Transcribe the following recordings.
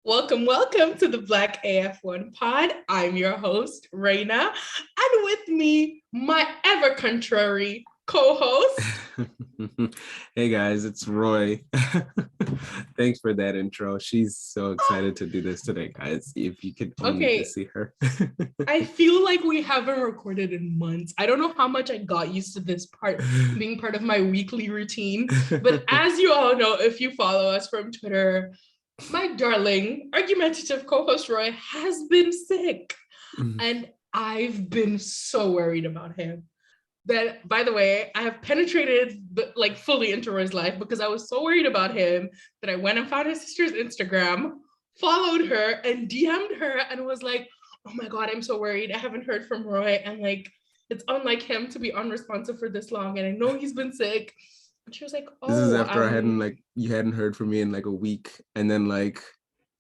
Welcome, welcome to the Black AF1 pod. I'm your host, Raina, and with me, my ever contrary co-host. Hey guys, it's Roy. Thanks for that intro. She's so excited to do this today, guys. If you could only just see her. I feel like we haven't recorded in months. I don't know how much I got used to this part being part of my weekly routine. But as you all know, if you follow us from Twitter, my darling, argumentative co-host Roy has been sick. And I've been so worried about him. That, by the way, I have penetrated like fully into Roy's life because I was so worried about him that I went and found his sister's Instagram, followed her and DM'd her and was like, oh my God, I'm so worried. I haven't heard from Roy. And like, it's unlike him to be unresponsive for this long. And I know he's been sick. And she was like, oh, this is after you hadn't heard from me in like a week. And then like,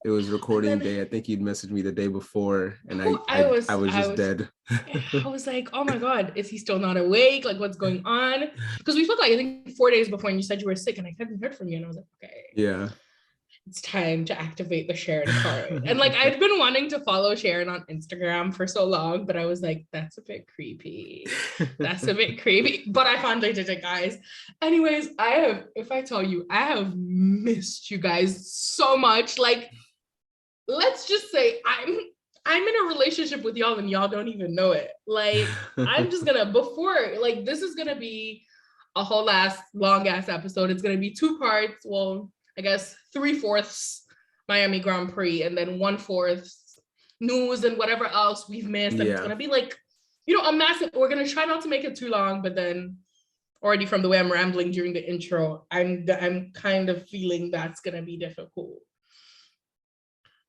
it was recording day. I think you'd messaged me the day before and I was just dead. I was like, oh my God, is he still not awake? Like, what's going on? Because we spoke like, I think 4 days before and you said you were sick and I hadn't heard from you. And I was like, okay. Yeah. It's time to activate the Sharon card. And like, I'd been wanting to follow Sharon on Instagram for so long, but I was like, that's a bit creepy. That's a bit creepy. But I finally did it, guys. Anyways, if I tell you, I have missed you guys so much. Like, let's just say I'm in a relationship with y'all and y'all don't even know it. Like, I'm just gonna, this is gonna be a whole long ass episode. It's gonna be 2 parts. Well, I guess 3/4 Miami Grand Prix and then 1/4 news and whatever else we've missed. And it's gonna be like, a massive, we're gonna try not to make it too long, but then already from the way I'm rambling during the intro, I'm kind of feeling that's gonna be difficult.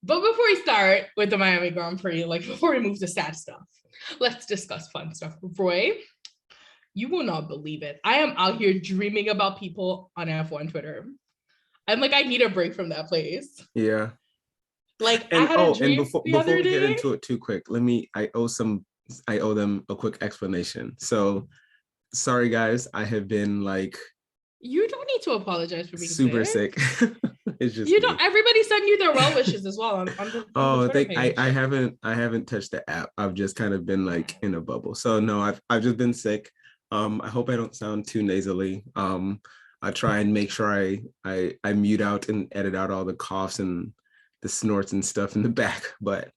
But before we start with the Miami Grand Prix, like before we move to sad stuff, let's discuss fun stuff. Roy, you will not believe it. I am out here dreaming about people on F1 Twitter. I'm like, I need a break from that place. Yeah. Like, I had a dream before we get into it too quick, I owe them a quick explanation. So sorry guys, I have been like, you don't need to apologize for being super sick. It's just everybody send you their well wishes as well on the Twitter page. I haven't touched the app. I've just kind of been like in a bubble. So no, I've just been sick. I hope I don't sound too nasally. I try and make sure I mute out and edit out all the coughs and the snorts and stuff in the back. But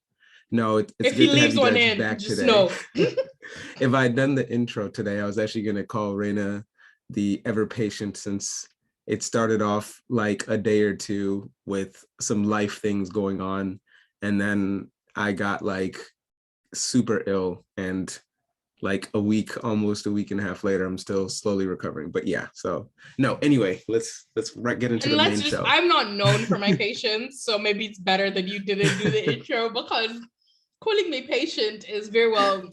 no, it's good to have you guys back today. If I'd done the intro today, I was actually gonna call Raina the ever patient, since it started off like a day or two with some life things going on. And then I got like super ill, and like almost a week and a half later, I'm still slowly recovering. But yeah, so no, anyway, let's get into the main show. I'm not known for my patience, so maybe it's better that you didn't do the intro, because calling me patient is very well,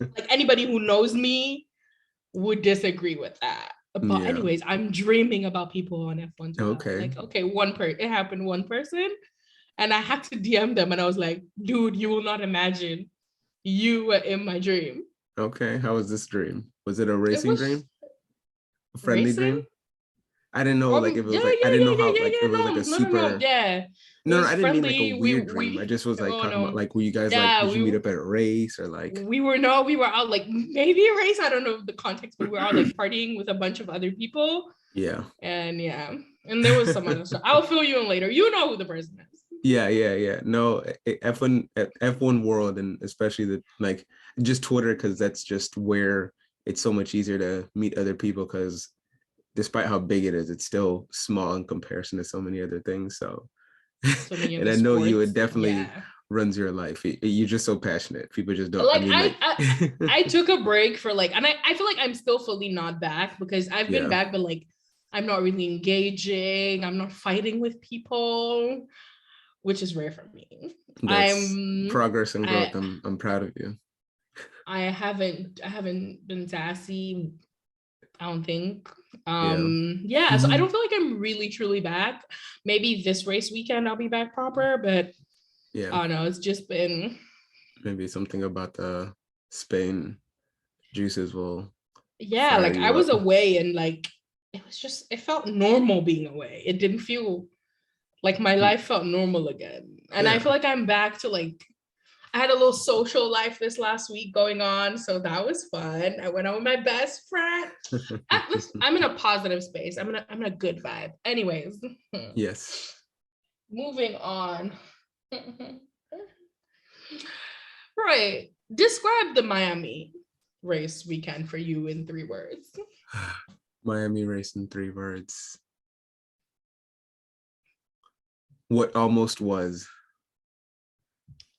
like anybody who knows me would disagree with that. But anyways, I'm dreaming about people on F1. Okay. Like, okay, it happened one person, and I had to DM them, and I was like, dude, you will not imagine. You were in my dream. Okay, how was this dream? Was it a racing dream? A friendly dream? I didn't know like if it was like I didn't know how like it was like a super. No, I didn't mean like a weird dream. I just was like talking about like, were you guys like, did you meet up at a race or like? We were out like maybe a race. I don't know the context, but we were out like partying with a bunch of other people. Yeah. And there was some other stuff. I'll fill you in later. You know who the person is. Yeah. No, F1 world, and especially the like just Twitter, because that's just where it's so much easier to meet other people, because despite how big it is, it's still small in comparison to so many other things. So and I know sports, you, it definitely runs your life. You're just so passionate. People just don't like. I took a break for like, and I feel like I'm still fully not back, because I've been back, but like I'm not really engaging. I'm not fighting with people, which is rare for me. That's progress and growth. I'm proud of you. I haven't been sassy, I don't think. So I don't feel like I'm really truly back. Maybe this race weekend I'll be back proper, but I don't know, it's just been maybe something about the Spain juices will like I was away, and like it felt normal being away. It didn't feel Like my life felt normal again. And I feel like I'm back to like, I had a little social life this last week going on. So that was fun. I went out with my best friend. I'm in a positive space. I'm in a good vibe. Anyways. Yes. Moving on. Right. Describe the Miami race weekend for you in 3 words. Miami race in 3 words. What almost was.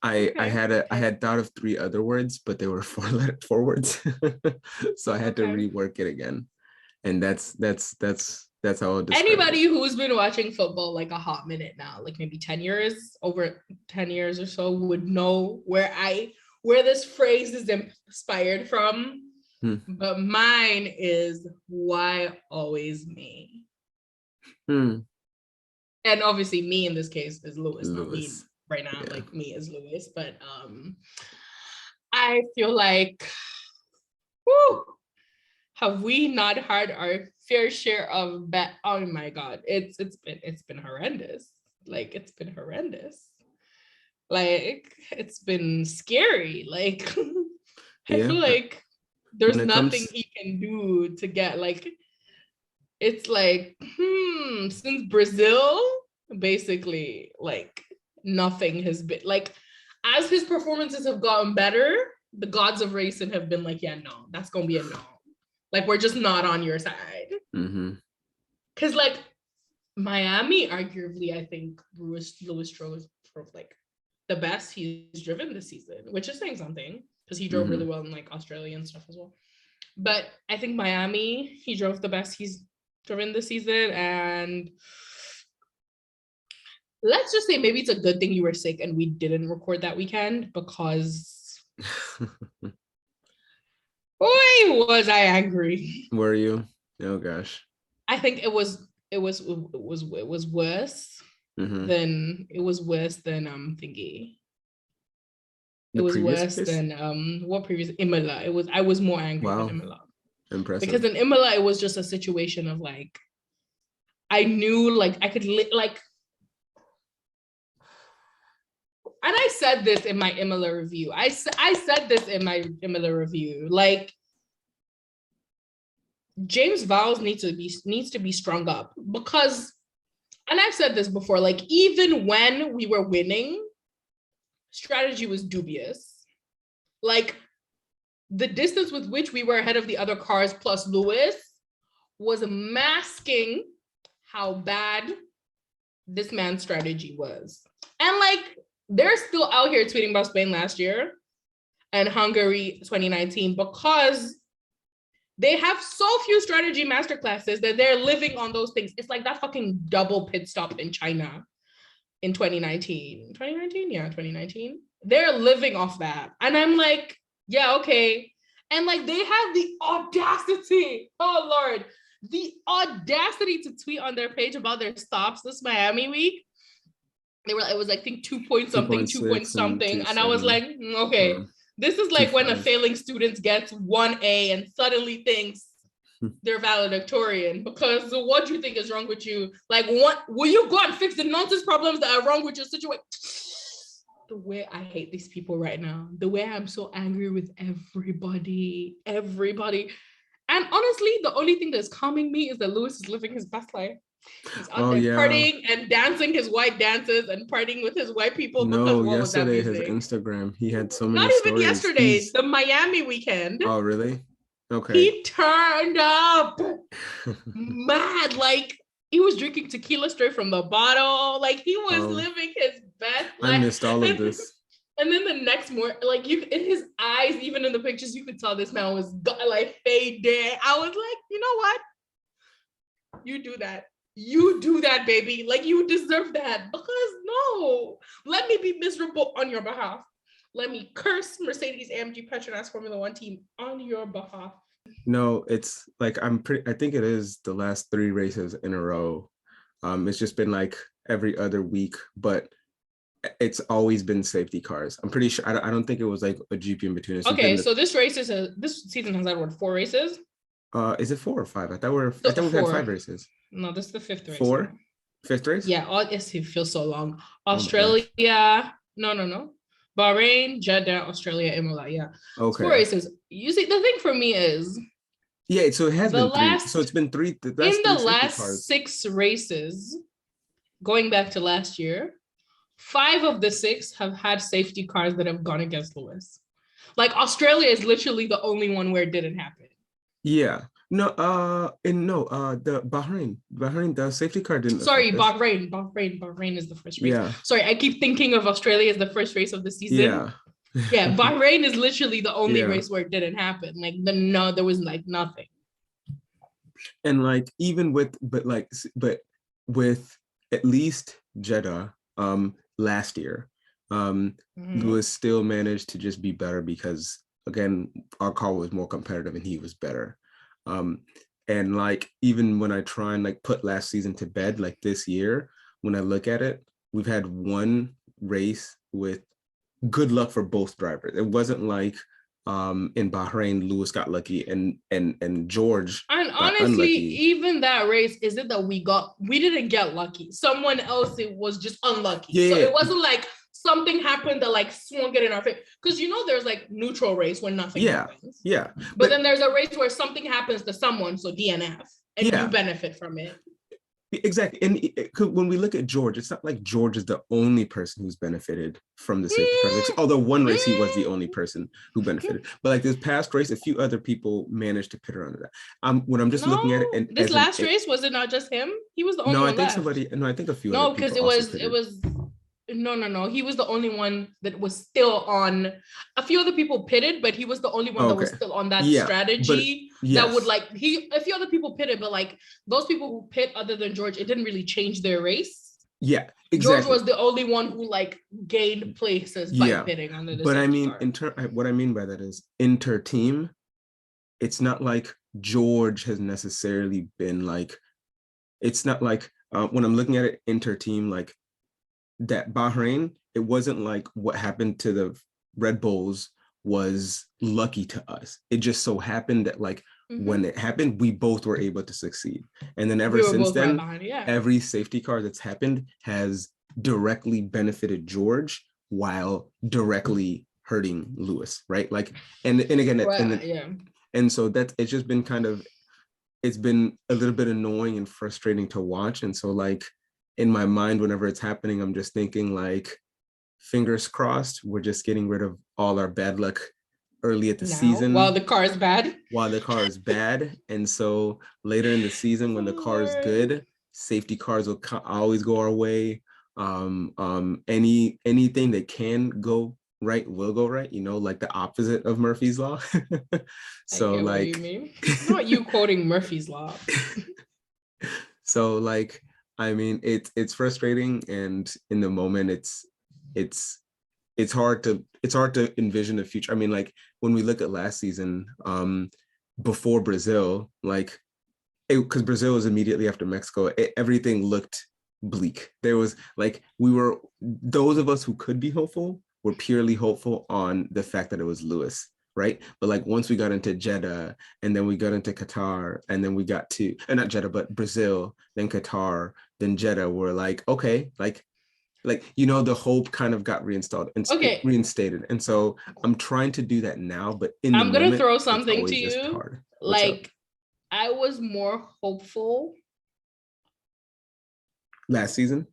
I had thought of 3 other words, but they were 4 words. So I had to rework it again. And that's how I'll describe anybody it. Who's been watching football like a hot minute now, like maybe 10 years, over 10 years or so, would know where this phrase is inspired from. But mine is, why always me? And obviously me in this case is Lewis. Not me right now. Yeah. Like me is Lewis. But I feel like, whew, have we not had our fair share of oh my God, it's been horrendous. Like it's been horrendous. Like it's been scary. Like I feel like there's nothing he can do to get, like, it's like, since Brazil, basically, like nothing has been, like, as his performances have gotten better, the gods of racing have been like, yeah, no, that's gonna be a no. Like, we're just not on your side. Because like Miami, arguably, I think Lewis drove like the best he's driven this season, which is saying something, because he drove really well in like Australia and stuff as well. But I think Miami, he drove the best he's driven this season. And let's just say maybe it's a good thing you were sick and we didn't record that weekend, because boy, was I angry. Were you? Oh gosh. I think it was worse than thingy. It was worse than what previous Imola. I was more angry than Imola. Impressive. Because in Imola, it was just a situation of like, I knew like I could like, and I said this in my Imola review. I said this in my Imola review. Like, James Vowles needs to be strung up, because, and I've said this before, like even when we were winning, strategy was dubious. Like the distance with which we were ahead of the other cars plus Lewis was masking how bad this man's strategy was. And like, they're still out here tweeting about Spain last year and Hungary 2019 because they have so few strategy masterclasses that they're living on those things. It's like that fucking double pit stop in China in 2019. 2019? Yeah, 2019. They're living off that. And I'm like, yeah, okay. And like, they have the audacity, oh Lord, the audacity to tweet on their page about their stops this Miami week. They were, it was, I think 2 point something, 2 point something. And I was like, okay, this is like when a failing student gets 1A and suddenly thinks they're valedictorian, because what do you think is wrong with you? Like, what will you go and fix the nonsense problems that are wrong with your situation? The way I hate these people right now, the way I'm so angry with everybody. And honestly, the only thing that's calming me is that Lewis is living his best life. He's out there partying and dancing his white dances and partying with his white people. No, yesterday his Instagram, he had so many Not even stories. yesterday, the Miami weekend. Oh, really? Okay. He turned up mad. Like, he was drinking tequila straight from the bottle. Like, he was living his best life. I missed all of this. And then the next morning, like, you in his eyes, even in the pictures, you could tell this man was like faded. I was like, you know what? You do that. You do that, baby. Like, you deserve that. Because no, let me be miserable on your behalf. Let me curse Mercedes-AMG Petronas Formula One team on your behalf. No, it's like, I think it is the last 3 races in a row. It's just been like every other week, but it's always been safety cars. I'm pretty sure. I don't think it was like a GP in between. Okay, so this season has had what, 4 races? Is it 4 or 5? I thought we've had 5 races. No, this is the 5th race. 4? Fifth race? Yeah, it feels so long. Oh my gosh. Australia, no. Bahrain, Jeddah, Australia, Imola. Yeah, it's four Okay. races. You see, the thing for me is Yeah, so it has the been three. So last it's been three, the in last the three safety last cars. 6 races, going back to last year, 5 of the 6 have had safety cars that have gone against Lewis. Like Australia is literally the only one where it didn't happen. Yeah. No, the Bahrain, the safety car didn't Sorry, affect us. Bahrain is the first race. Yeah. Sorry, I keep thinking of Australia as the first race of the season. Yeah. Yeah, Bahrain is literally the only Yeah. race where it didn't happen. Like no, there was like nothing. And like even but with at least Jeddah last year, Lewis still managed to just be better because again, our car was more competitive and he was better. And like even when I try and like put last season to bed, like this year, when I look at it, we've had one race with good luck for both drivers. It wasn't like in Bahrain, Lewis got lucky and George And got honestly, unlucky. even that race, is it that we didn't get lucky. Someone else it was just unlucky. So Yeah, it wasn't like something happened that like swung it in our favor. Because there's like neutral race when nothing yeah, happens. yeah. But then there's a race where something happens to someone, so DNF, and you Yeah, benefit from it. exactly. And when we look at George, it's not like George is the only person who's benefited from the safety car. Although one race he was the only person who benefited, but like this past race, a few other people managed to pit her under that. When I'm just looking at it, No, and this last race was it not just him? He was the only no, I one think left. I think a few other No, because people it also was it pitted. was no. He was the only one that was still on. A few other people pitted, but he was the only one that was still on that Yeah, but strategy that would yes, like a few other people pitted, but like those people who pit other than George, it didn't really change their race. yeah, George exactly. was the only one who like gained places by Yeah, pitting under the but I safety mean, car. what I mean by that is inter-team. It's not like George has necessarily been like. It's not like when I'm looking at it inter-team, like that Bahrain. It wasn't like what happened to the Red Bulls was lucky to us. It just so happened that like when it happened, we both were able to succeed. And then ever We were since both right then, behind. Yeah. every safety car that's happened has directly benefited George while directly hurting Lewis, right? Like, and again, Right. Yeah. and so that's it's just been kind of it's been a little bit annoying and frustrating to watch. And so like in my mind, whenever it's happening, I'm just thinking like, fingers crossed, we're just getting rid of all our bad luck early at the Now, while season the car is bad. while the car is bad. And so later in the season, when the car is good, safety cars will always go our way. Anything that can go right will go right, like the opposite of Murphy's Law. So I get what you mean. Not you quoting Murphy's Law. So like, I mean, it's frustrating, and in the moment it's hard to envision the future. I mean, like when we look at last season, before Brazil, like because Brazil was immediately after Mexico, everything looked bleak. There was like those of us who could be hopeful were purely hopeful on the fact that it was Lewis, right? But like once we got into Jeddah, and then we got into Qatar, and then we got to not Jeddah but Brazil, then Qatar, then Jeddah, we're like, okay, like the hope kind of got reinstated. And so I'm trying to do that now, but in the I'm gonna moment throw it's something to always just you. hard. What's up? Like I was more hopeful Last season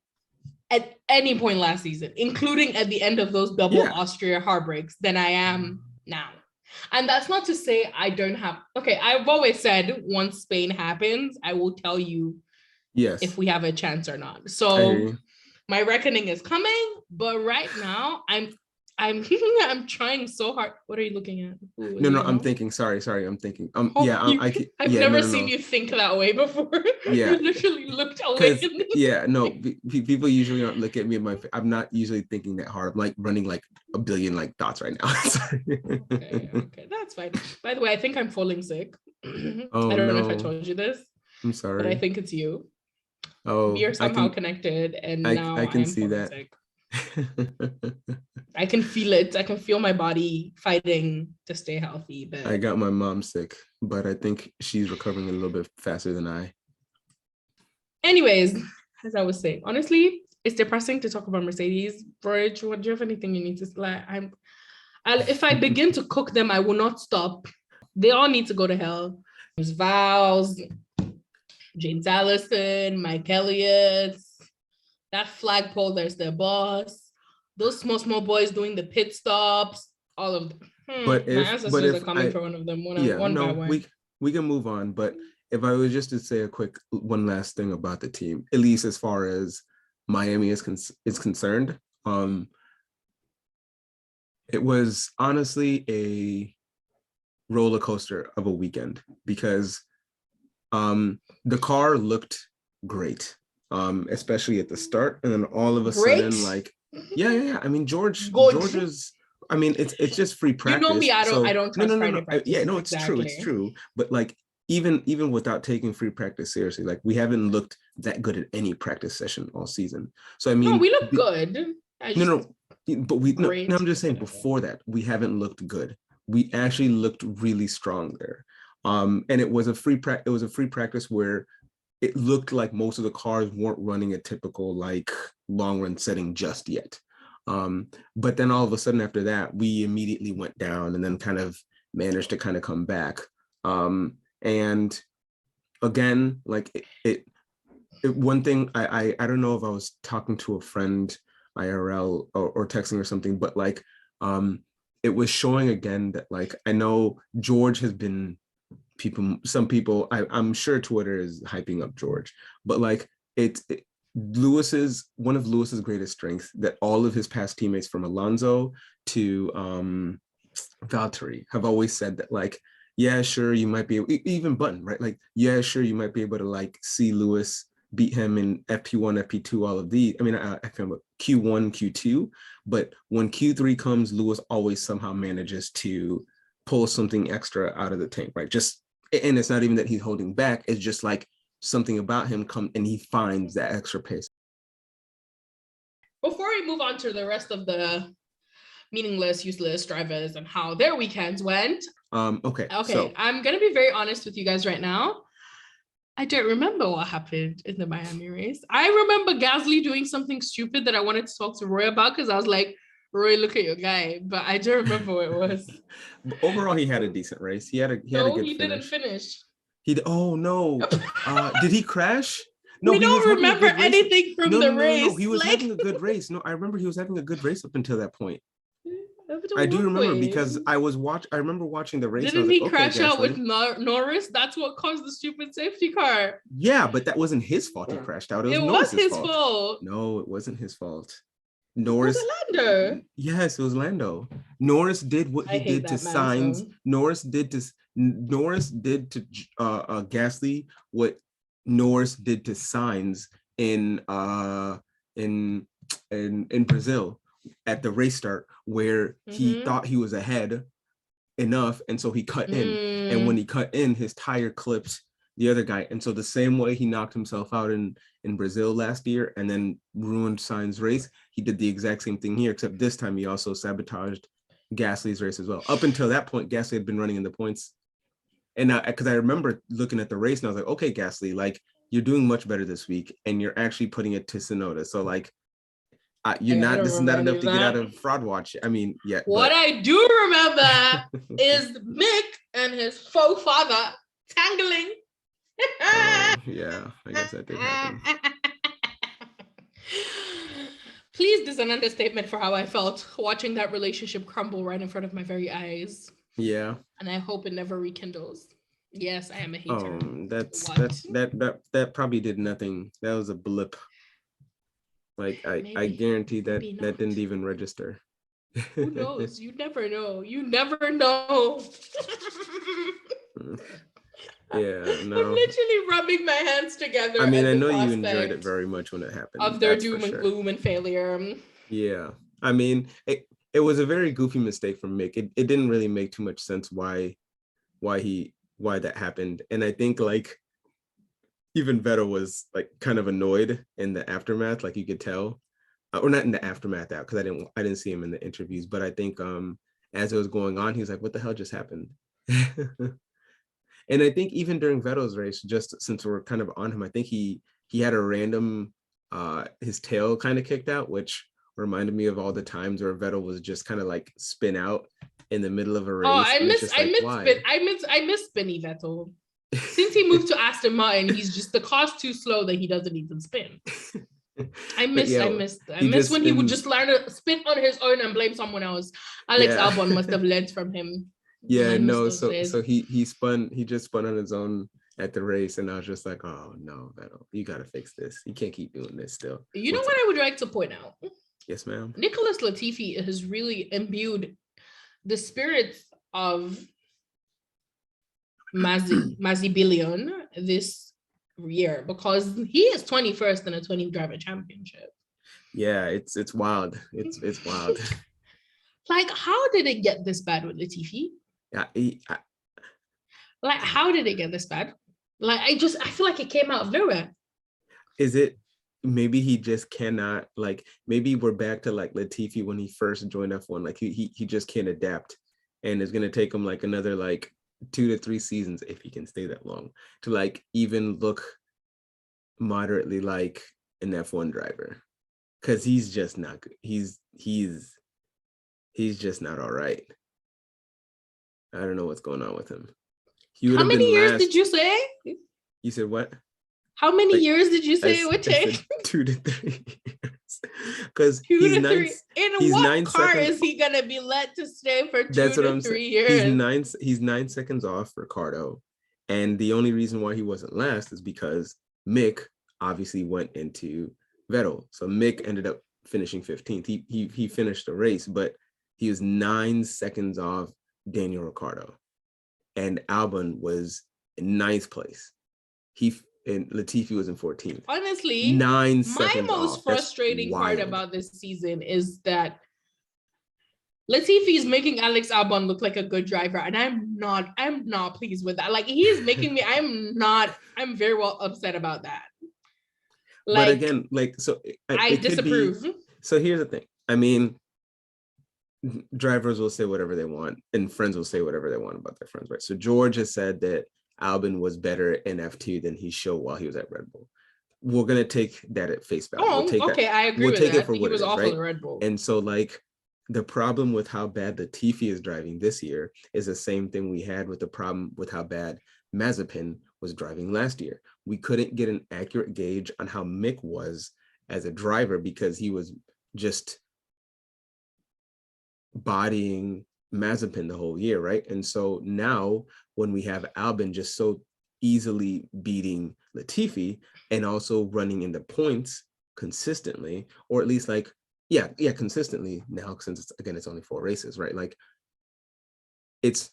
at any point last season, including at the end of those double Austria heartbreaks, than I am now. And that's not to say I don't have. Okay, I've always said once Spain happens, I will tell you if we have a chance or not. So my reckoning is coming, but right now I'm I'm trying so hard. What are you looking at? No, I'm thinking. Sorry, I'm thinking. I've never seen you think that way before. Yeah, you literally looked away. People usually aren't looking at me. I'm not usually thinking that hard. I'm like running like a billion like thoughts right now. Okay, that's fine. By the way, I think I'm falling sick. Oh, I don't know if I told you this. I'm sorry, but I think it's you. Oh, we are somehow connected, and now I can am see that. Sick. I can feel it. I can feel my body fighting to stay healthy. But I got my mom sick, but I think she's recovering a little bit faster than I. Anyways, as I was saying, honestly, it's depressing to talk about Mercedes. Bridge, do you have anything you need to like? If I begin to cook them, I will not stop. They all need to go to hell. There's Vows, James Allison, Mike Elliott, that flagpole, there's their boss, those small boys doing the pit stops, all of them. My ancestors are coming for one of them one by one. We can move on, but if I was just to say a quick one last thing about the team, at least as far as Miami is concerned, it was honestly a roller coaster of a weekend because the car looked great, especially at the start, and then all of a sudden, like, yeah. I mean, George's. I mean, it's just free practice. You know me, I don't trust Friday practice. Yeah, no, it's true. It's true. But like, even without taking free practice seriously, like we haven't looked that good at any practice session all season. So I mean, no, we look good. I'm just saying before that, we haven't looked good. We actually looked really strong there. And it was a free practice where it looked like most of the cars weren't running a typical like long run setting just yet. But then all of a sudden after that, we immediately went down and then kind of managed to kind of come back. And again, like one thing, I don't know if I was talking to a friend IRL or texting or something, but like it was showing again that like I know George has been some people I'm sure Twitter is hyping up George, but like one of Lewis's greatest strengths that all of his past teammates from Alonso to Valtteri have always said that like, yeah, sure, you might be able, even Button, right? Like, yeah, sure, you might be able to like see Lewis beat him in FP1, FP2, all of these. I mean, I found Q1, Q2, but when Q3 comes, Lewis always somehow manages to pull something extra out of the tank, right? And it's not even that he's holding back. It's just like something about him and he finds that extra pace. Before we move on to the rest of the meaningless, useless drivers and how their weekends went. Okay. So I'm gonna be very honest with you guys right now. I don't remember what happened in the Miami race. I remember Gasly doing something stupid that I wanted to talk to Roy about because I was like, Roy, look at your guy, but I don't remember what it was. Overall, he had a decent race. He had a good finish. Didn't finish. Oh no! Did he crash? No, we don't remember anything from the race. No, he was having a good race. No, I remember he was having a good race up until that point. I do remember because I remember watching the race. Didn't he crash out with Norris? That's what caused the stupid safety car. Yeah, but that wasn't his fault. He crashed out. It was his fault. No, it wasn't his fault. Norris. Was it Lando? Yes, it was Lando. Norris did what he did to Sainz. Norris did to Gasly what Norris did to Sainz in Brazil at the race start, where he thought he was ahead enough, and so he cut in. And when he cut in, his tire clipped the other guy. And so the same way he knocked himself out in Brazil last year and then ruined Sainz's race, he did the exact same thing here, except this time he also sabotaged Gasly's race as well. Up until that point, Gasly had been running in the points. And because I remember looking at the race and I was like, okay, Gasly, like you're doing much better this week and you're actually putting it to Tsunoda. So like, this is not enough to get out of fraud watch. I mean, yeah. What I do remember is Mick and his faux father tangling. Yeah, I guess that did happen. Please, this is an understatement for how I felt watching that relationship crumble right in front of my very eyes. Yeah. And I hope it never rekindles. Yes, I am a hater. That probably did nothing. That was a blip. Like I guarantee that didn't even register. Who knows? You never know. You never know. Yeah, no. I'm literally rubbing my hands together. I mean, I know you enjoyed it very much when it happened. Of their doom and gloom and failure. Yeah. I mean, it was a very goofy mistake from Mick. It didn't really make too much sense why that happened. And I think like even Vettel was like kind of annoyed in the aftermath, like you could tell. Or not in the aftermath out, because I didn't see him in the interviews, but I think as it was going on, he was like, what the hell just happened? And I think even during Vettel's race, just since we're kind of on him, I think he had a random his tail kind of kicked out, which reminded me of all the times where Vettel was just kind of like spin out in the middle of a race. Oh, Why? I miss Spinny Vettel. Since he moved to Aston Martin, he's just the car's too slow that he doesn't even spin. I miss when he would just learn to spin on his own and blame someone else. Alex Albon must have learned from him. Yeah, no, so he just spun on his own at the race, and I was just like, oh no, Vettel, you gotta fix this. You can't keep doing this still. You know what I would like to point out? Yes, ma'am. Nicholas Latifi has really imbued the spirit of Mazzy Billion this year, because he is 21st in a 20 driver championship. Yeah, it's wild. It's wild. Like, how did it get this bad with Latifi? Like, how did it get this bad? Like, I feel like it came out of nowhere. Is it maybe he just cannot, like, maybe we're back to like Latifi when he first joined F1, like he just can't adapt, and it's gonna take him like another like 2 to 3 seasons, if he can stay that long, to like even look moderately like an F1 driver, because he's just not good. He's just not all right. I don't know what's going on with him. How many years did you say? You said what? How many years did you say it would take? 2 to 3 years. Because he's 9. In what car is he gonna be let to stay for 2 to 3 years? He's 9 seconds off Ricardo, and the only reason why he wasn't last is because Mick obviously went into Vettel. So Mick ended up finishing 15th. He finished the race, but he was 9 seconds off Daniel Ricciardo, and Albon was in 9th place. And Latifi was in 14th. Honestly, 9 seconds my most frustrating part about this season is that Latifi is making Alex Albon look like a good driver, and I'm not pleased with that. Like, he's making me, I'm very well upset about that. Like, but again, like, so I disapprove. So here's the thing. I mean, drivers will say whatever they want, and friends will say whatever they want about their friends, right? So George has said that Albon was better in F2 than he showed while he was at Red Bull. We're gonna take that at face value. I agree. We'll take it for what it is, right? Red Bull. And so, like, the problem with how bad Latifi is driving this year is the same thing we had with the problem with how bad Mazepin was driving last year. We couldn't get an accurate gauge on how Mick was as a driver because he was just bodying Mazepin the whole year, right? And so now when we have Albon just so easily beating Latifi and also running into points consistently, or at least like, consistently now, since it's only 4 races, right? Like, it's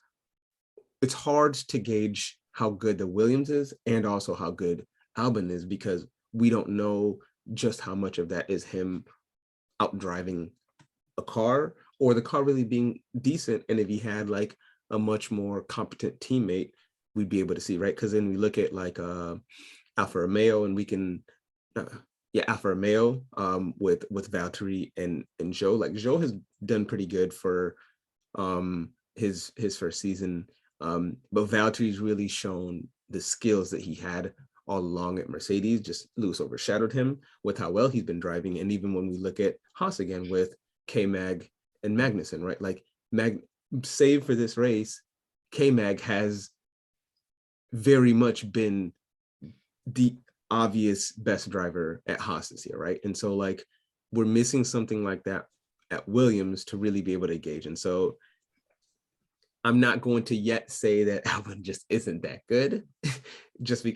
hard to gauge how good the Williams is and also how good Albon is, because we don't know just how much of that is him out driving a car or the car really being decent. And if he had like a much more competent teammate, we'd be able to see, right? Because then we look at like Alfa Romeo, and we can Alfa Romeo with Valtteri and Zhou. Like, Zhou has done pretty good for his first season, but Valtteri's really shown the skills that he had all along at Mercedes. Just Lewis overshadowed him with how well he's been driving. And even when we look at Haas again with K-Mag and Magnussen, right? Like, save for this race, K-Mag has very much been the obvious best driver at Haas this year, right? And so, like, we're missing something like that at Williams to really be able to gauge. And so I'm not going to yet say that Albon just isn't that good.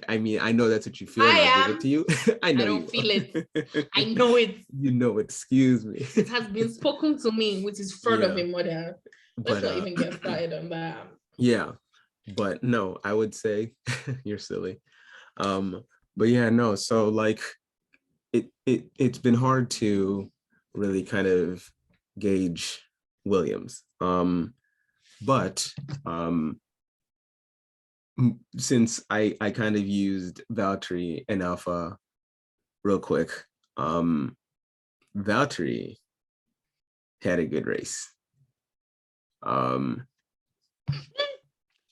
I know that's what you feel. I'll give it to you. I don't feel it. I know it. You know, excuse me. It has been spoken to me, which is front of him. Let's not even get started on that. Yeah, but no, I would say you're silly. But yeah, no. So like, it's been hard to really kind of gauge Williams. But since I kind of used Valtteri and Alpha real quick, Valtteri had a good race.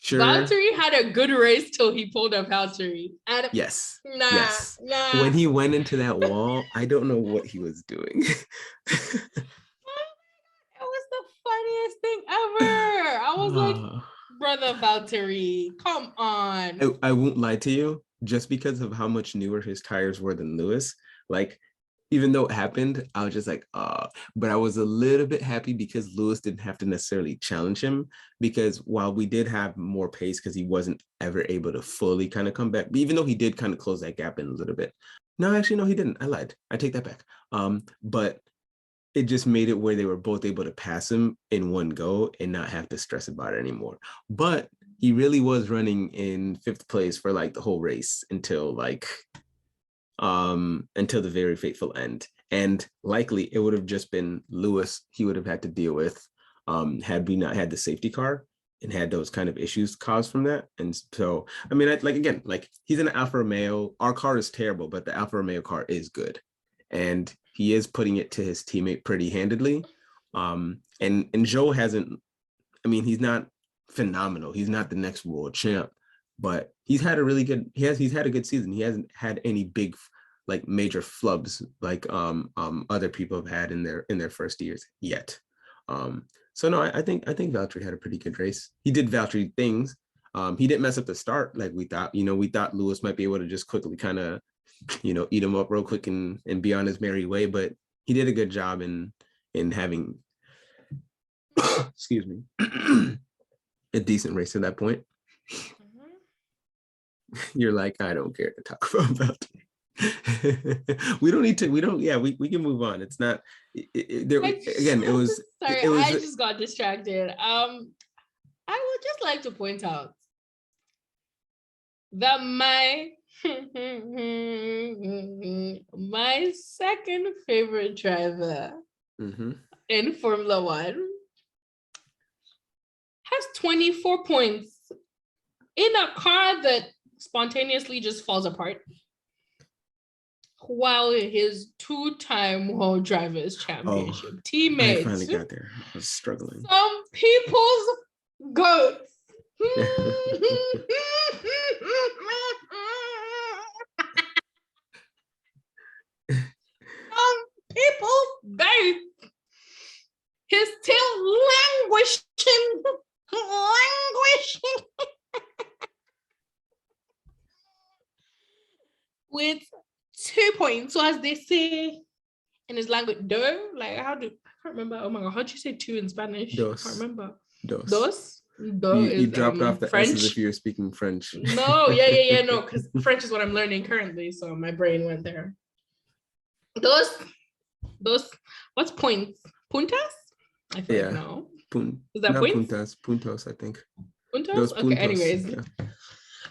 Sure. Valtteri had a good race till he pulled a Valtteri. And Yes. nah, Yes. nah. When he went into that wall, I don't know what he was doing. It was the funniest thing ever. I was like, brother Valtteri, come on. I won't lie to you, just because of how much newer his tires were than Lewis, like, even though it happened, I was just like, but I was a little bit happy because Lewis didn't have to necessarily challenge him, because while we did have more pace because he wasn't ever able to fully kind of come back, but even though he did kind of close that gap in a little bit. No, actually, no, he didn't. I lied. I take that back. But it just made it where they were both able to pass him in one go and not have to stress about it anymore. But he really was running in 5th place for like the whole race until the very fateful end. And likely it would have just been Lewis he would have had to deal with had we not had the safety car and had those kind of issues caused from that. And so, I mean, he's in an Alfa Romeo. Our car is terrible, but the Alfa Romeo car is good. And he is putting it to his teammate pretty handedly. And Joe hasn't, I mean, he's not phenomenal. He's not the next world champ, but he's had a really good, he's had a good season. He hasn't had any big, like, major flubs like other people have had in their first years yet. So no, I think Valtteri had a pretty good race. He did Valtteri things. He didn't mess up the start like we thought. We thought Lewis might be able to just quickly kind of, eat him up real quick and be on his merry way, but he did a good job in having excuse me, a decent race to that point. You're like, I don't care to talk about it. We can move on. It's not it was sorry, it was, I just got distracted. I would just like to point out that my second favorite driver in Formula One has 24 points in a car that spontaneously just falls apart, while his 2-time World Drivers' Championship teammates. I finally got there. I was struggling. Some people's goats. Some people's goats. He's still languishing. With 2 points. So as they say in his language, I can't remember. Oh my God, how'd you say 2 in Spanish? Dos. I can't remember. Dos. You dropped off the French. S's if you were speaking French. No, no, because French is what I'm learning currently, so my brain went there. Dos. What's points? Puntas? I think no. Is that points? Puntos, I think. Puntos? Okay, puntos. Anyways. Yeah.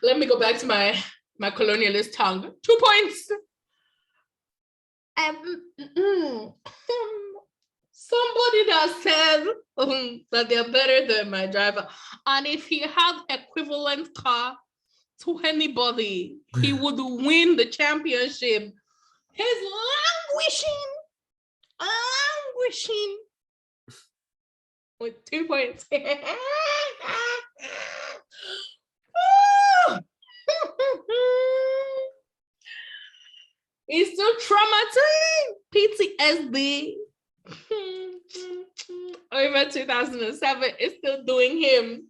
Let me go back to my colonialist tongue. 2 points. Somebody that said that they're better than my driver, and if he had equivalent car to anybody, he would win the championship. He's languishing with 2 points. It's still traumatizing. PTSD. Over 2007 is still doing him.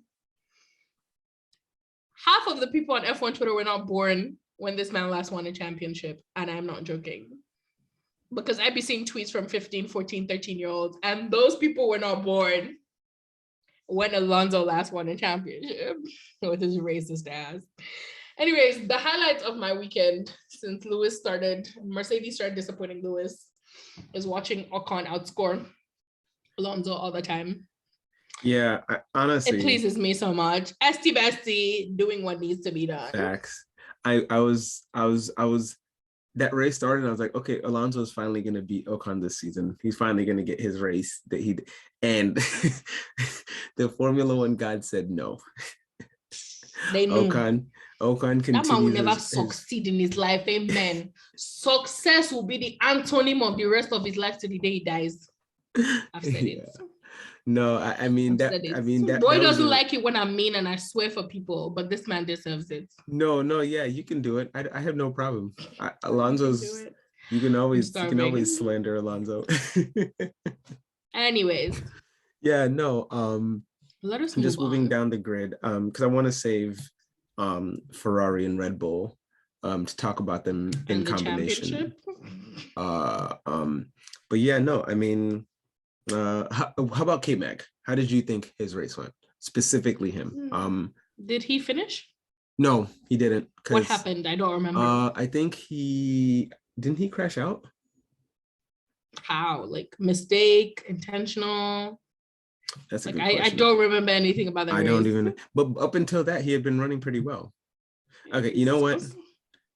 Half of the people on F1 Twitter were not born when this man last won a championship, and I'm not joking, because I'd be seeing tweets from 15, 14, 13-year-olds, and those people were not born when Alonso last won a championship with his racist ass. Anyways, the highlights of my weekend since Mercedes started disappointing Lewis, is watching Ocon outscore Alonso all the time. Yeah, honestly, it pleases me so much. Bestie doing what needs to be done. Facts. I was that race started and I was like, okay, Alonso is finally going to beat Ocon this season. He's finally going to get his race and the Formula One god said no. They knew. Ocon continues. That man will never succeed in his life. Amen. Success will be the antonym of the rest of his life till the day he dies. I've said it. No, I mean that. I mean that. Roy That was doesn't a, like it when I'm mean and I swear for people, but this man deserves it. no, no. Yeah, you can do it. I have no problem. Alonzo's. You can always slander Alonzo. Anyways. Yeah, no. Let us I'm just move moving on. down the grid. Because I want to save Ferrari and Red Bull to talk about them in combination. But yeah, no, I mean, how about K-Mag? How did you think his race went? Specifically him. Did he finish? No, he didn't. What happened? I don't remember. I think didn't he crash out? How? Like mistake, intentional? That's a like good question. I don't remember anything about that. I don't even. But up until that, he had been running pretty well. Okay, you know what?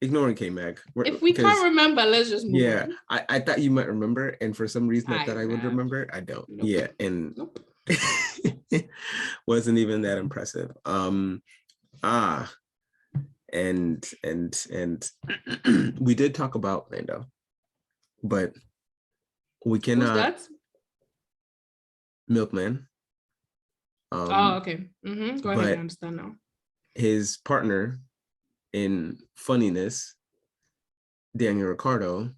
Ignoring K-Mag. If we can't remember, let's just move on. I thought you might remember, and for some reason I thought I would remember. I don't. Nope. Yeah, and nope. Wasn't even that impressive. And we did talk about Lando, but we cannot. Who's that? Milkman. Okay. Go ahead. I understand now. His partner in funniness, Daniel Ricciardo,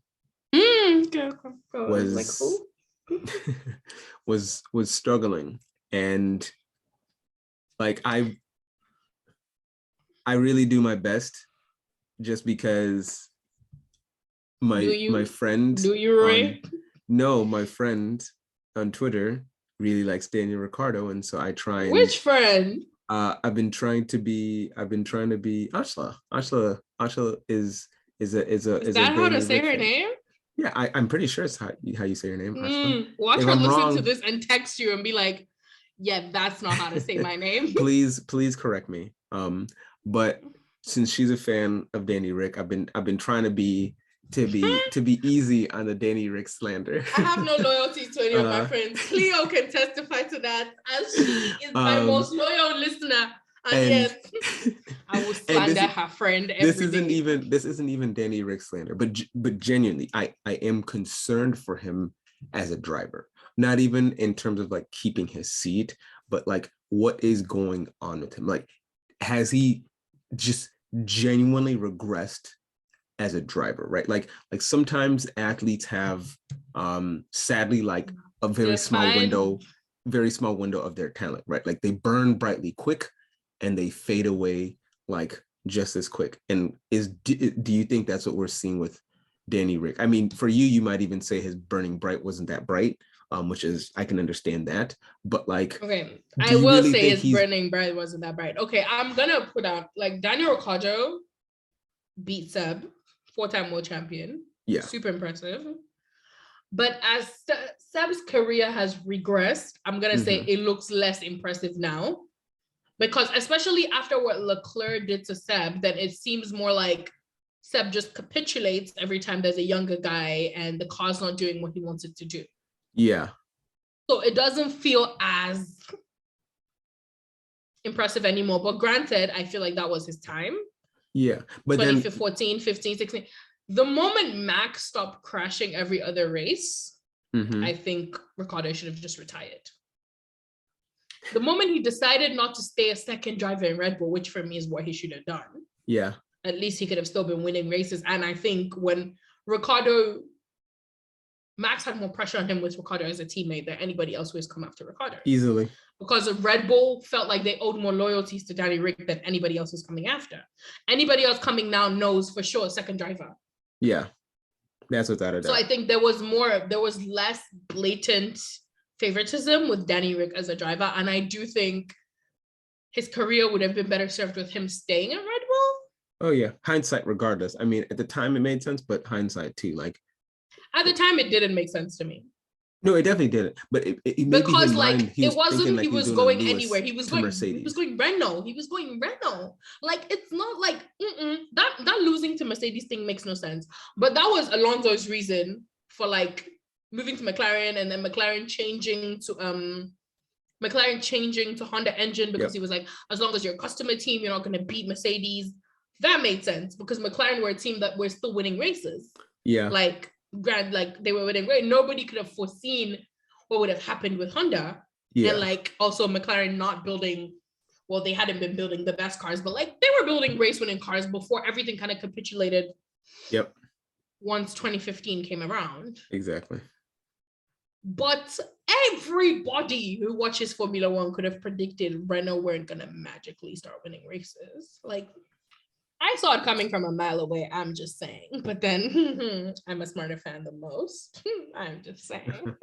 was like who? was struggling, and like I really do my best, just because my friend. Do you, Ray? No, my friend on Twitter really likes Daniel Ricciardo, and so I try and. Which friend? I've been trying to be Ashla. Ashla is that how to say her name? Yeah, I'm pretty sure it's how you say her name. Watch her listen to this and text you and be like, yeah, that's not how to say my name. Please correct me. But since she's a fan of Danny Rick, I've been trying to be easy on the Danny Rick slander. I have no loyalty to any of my friends. Cleo can testify to that, as she is my most loyal listener. And yes, I will slander her friend every day. This isn't even Danny Rick slander, but genuinely, I am concerned for him as a driver. Not even in terms of like keeping his seat, but like what is going on with him? Like, has he just genuinely regressed as a driver, right? Like sometimes athletes have sadly like a very small window of their talent, right? Like they burn brightly quick and they fade away like just as quick. And do you think that's what we're seeing with Danny Rick? I mean, for you might even say his burning bright wasn't that bright, which is, I can understand that, but like, okay, I will really say his burning bright wasn't that bright. Okay, I'm gonna put out like Daniel Ricciardo beat Seb, 4-time world champion. Yeah, super impressive. But as Seb's career has regressed, I'm gonna say it looks less impressive now, because especially after what Leclerc did to Seb, then it seems more like Seb just capitulates every time there's a younger guy and the car's not doing what he wants it to do. Yeah. So it doesn't feel as impressive anymore. But granted, I feel like that was his time. Yeah. But 2014, 15, 16. The moment Max stopped crashing every other race, I think Ricciardo should have just retired. The moment he decided not to stay a second driver in Red Bull, which for me is what he should have done. Yeah. At least he could have still been winning races. And I think when Max had more pressure on him with Ricciardo as a teammate than anybody else who has come after Ricciardo. Easily. Because Red Bull felt like they owed more loyalties to Danny Rick than anybody else who's coming after. Anybody else coming now knows for sure a second driver. Yeah, that's without a doubt. So I think there was less blatant favoritism with Danny Rick as a driver. And I do think his career would have been better served with him staying at Red Bull. Oh yeah, hindsight regardless. I mean, at the time it made sense, but hindsight too, like. At the time, it didn't make sense to me. No, it definitely didn't. But it because like it wasn't. He was going anywhere. He was going Mercedes. He was going Renault. He was going Renault. Like it's not like that losing to Mercedes thing makes no sense. But that was Alonso's reason for like moving to McLaren and then McLaren changing to Honda engine because he was like, as long as you're a customer team, you're not going to beat Mercedes. That made sense because McLaren were a team that were still winning races. Yeah, like. They were winning great. Nobody could have foreseen what would have happened with Honda. Yeah. And like also McLaren not building, well, they hadn't been building the best cars, but like they were building race winning cars before everything kind of capitulated. Yep. Once 2015 came around. Exactly. But everybody who watches Formula One could have predicted Renault weren't gonna magically start winning races. Like, I saw it coming from a mile away, I'm just saying. But then I'm a smarter fan than most. I'm just saying.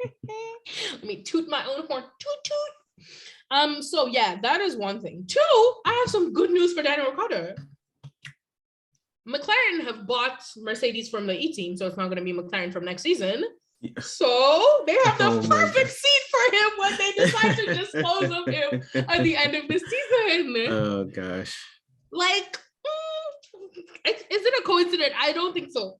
Let me toot my own horn. Toot toot. So yeah, that is one thing. Two, I have some good news for Daniel Ricciardo. McLaren have bought Mercedes from the E team, so it's not going to be McLaren from next season. Yeah. So they have the perfect seat for him when they decide to dispose of him at the end of the season. Oh gosh. Like, is it a coincidence? I don't think so.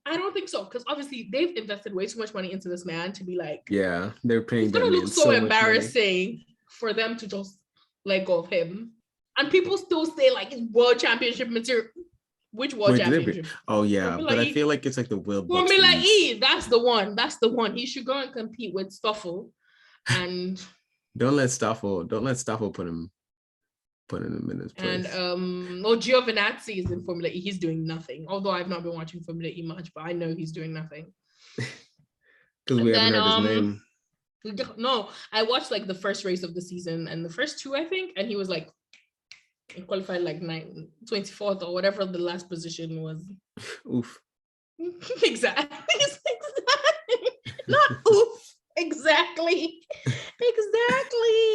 Because obviously they've invested way too much money into this man to be like, yeah, they're paying. It's gonna look so embarrassing for them to just let go of him. And people still say like world championship material. Which world championship? Oh yeah, Formula but E. I feel like it's like the Will Formula E. That's the one. He should go and compete with Stoffel. And don't let Stoffel put him in his place. And Giovinazzi is in Formula E. He's doing nothing. Although I've not been watching Formula E much, but I know he's doing nothing. Because we haven't heard his name. No, I watched like the first race of the season and the first two, I think, and he was like qualified like 24th or whatever the last position was. Oof. Exactly. Not oof. Exactly.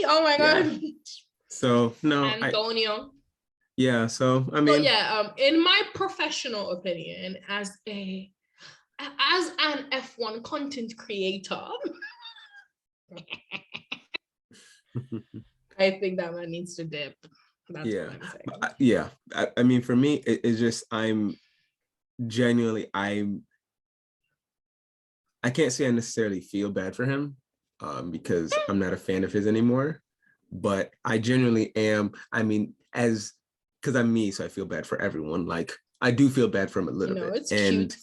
Oh my god. So no, Antonio. So I mean, in my professional opinion, as an F1 content creator, I think that man needs to dip. That's what I'm saying. I mean, for me, it's just I'm genuinely I can't say I necessarily feel bad for him because I'm not a fan of his anymore, but I genuinely am. I mean, because I'm me, so I feel bad for everyone. Like I do feel bad for him a little bit, it's cute.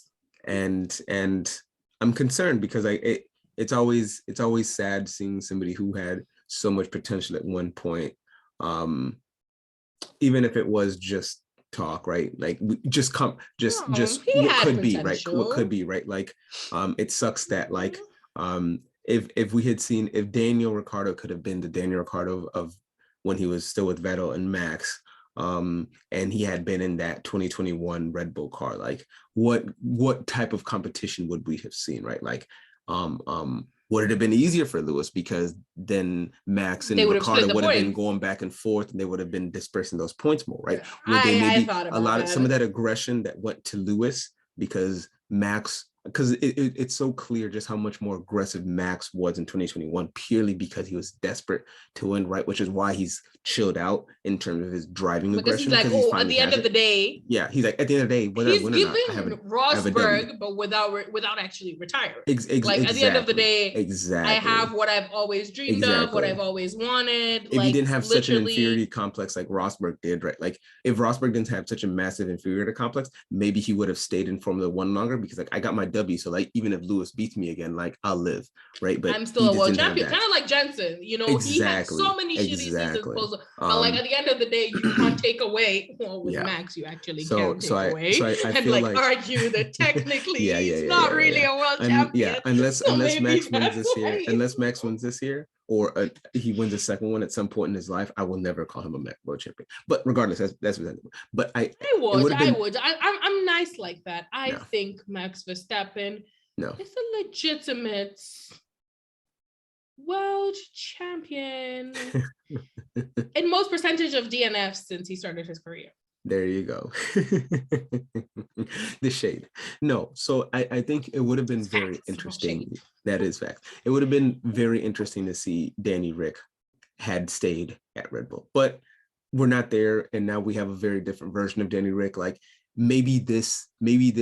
and I'm concerned because it's always sad seeing somebody who had so much potential at one point. Even if it was just talk, right? Like just what could be, right? What could be, right? Like, it sucks that like, if we had seen, if Daniel Ricciardo could have been the Daniel Ricciardo of when he was still with Vettel and Max, and he had been in that 2021 Red Bull car, like what type of competition would we have seen, right? Like, would it have been easier for Lewis because then Max and Ricciardo would have been going back and forth and they would have been dispersing those points more, right? Would they maybe some of that aggression that went to Lewis because Max, because it's so clear just how much more aggressive Max was in 2021 purely because he was desperate to win, right? Which is why he's chilled out in terms of his driving aggression. Because he's like, at the end of the day. Yeah, he's like, at the end of the day, whether I win or not, I have Rosberg, but without actually retiring. Like, at the end of the day, exactly. I have what I've always dreamed of, what I've always wanted. If he didn't have such an inferiority complex like Rosberg did, right? Like, if Rosberg didn't have such a massive inferiority complex, maybe he would have stayed in Formula One longer because, like, I got my W, so like, even if Lewis beats me again, like, I'll live, right? But I'm still a world champion, kind of like Jensen. You know, he had so many shitty seasons, but like at the end of the day, you can't take away. Well, with Max, you actually can take away, I feel like argue that technically he's not really a world champion. Unless Max wins this year, unless Max wins this year, or he wins a second one at some point in his life, I will never call him a world champion. But regardless, that's but I would. I'm nice like that. I think Max Verstappen is a legitimate world champion in most percentage of DNFs since he started his career. There you go. The shade. No, so I think it would have been very interesting. That is fact. It would have been very interesting to see Danny Rick had stayed at Red Bull, but we're not there, and now we have a very different version of Danny Rick. Like, maybe this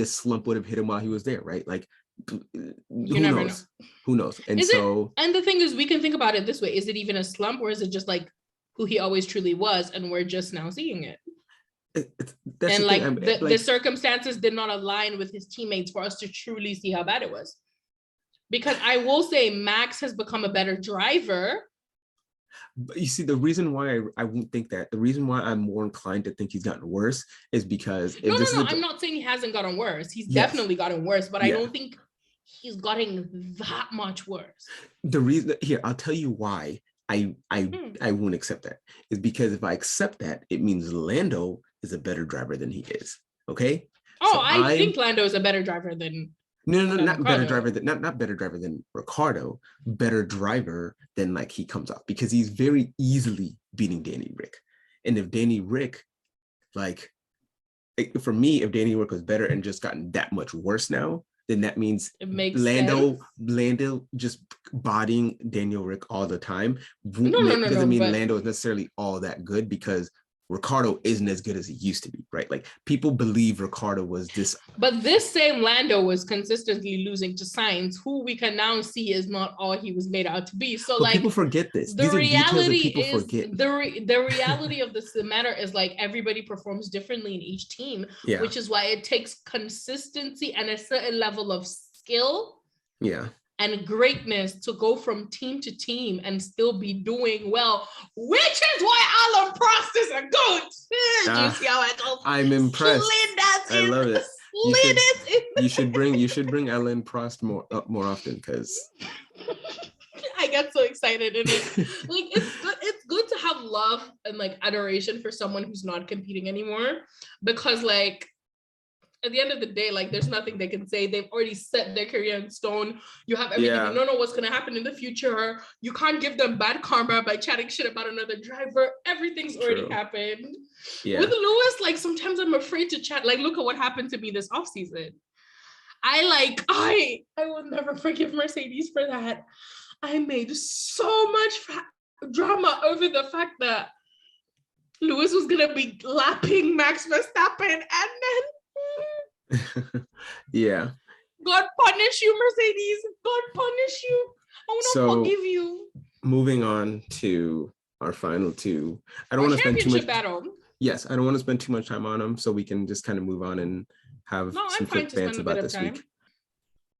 slump would have hit him while he was there, right? Like, who knows? And and the thing is, we can think about it this way: is it even a slump, or is it just like who he always truly was, and we're just now seeing it? And like the circumstances did not align with his teammates for us to truly see how bad it was. Because I will say Max has become a better driver, But you see, the reason why I won't think that, the reason why I'm more inclined to think he's gotten worse is because if this is I'm not saying he hasn't gotten worse. He's yes, definitely gotten worse, but I yeah. don't think he's gotten that much worse. The reason here, I'll tell you why I won't accept that is because if I accept that, it means Lando is a better driver than he is. Okay. Oh, So I think Lando is a better driver than no, not Ricardo. better driver than not better driver than Ricardo, better driver than like he comes off because he's very easily beating Danny Rick. And if Danny Rick, like for me, if Danny Rick was better and just gotten that much worse now, then that means it makes sense. Lando just bodying Daniel Rick all the time doesn't mean Lando is necessarily all that good because Ricardo isn't as good as he used to be, right? Like people believe Ricardo was this. But this same Lando was consistently losing to Sainz, who we can now see is not all he was made out to be. So but like people forget this. The These reality people is forget. the reality of this matter is like everybody performs differently in each team, which is why it takes consistency and a certain level of skill. Yeah. And greatness to go from team to team and still be doing well, which is why Alan Prost is a goat. Do you see how I go? I'm impressed. I love it. You should bring Alan Prost more often because I get so excited in it. Like it's good to have love and like adoration for someone who's not competing anymore because like at the end of the day, like there's nothing they can say. They've already set their career in stone. You have everything. You don't know what's gonna happen in the future. You can't give them bad karma by chatting shit about another driver. Everything's already happened. With Lewis, like sometimes I'm afraid to chat. Like, look at what happened to me this offseason. I will never forgive Mercedes for that. I made so much drama over the fact that Lewis was gonna be lapping Max Verstappen and then yeah. God punish you, Mercedes. God punish you. I want to forgive you. Moving on to our final two. I don't want to spend too much battle. Yes, I don't want to spend too much time on them, so we can just kind of move on and have some quick bants about this week.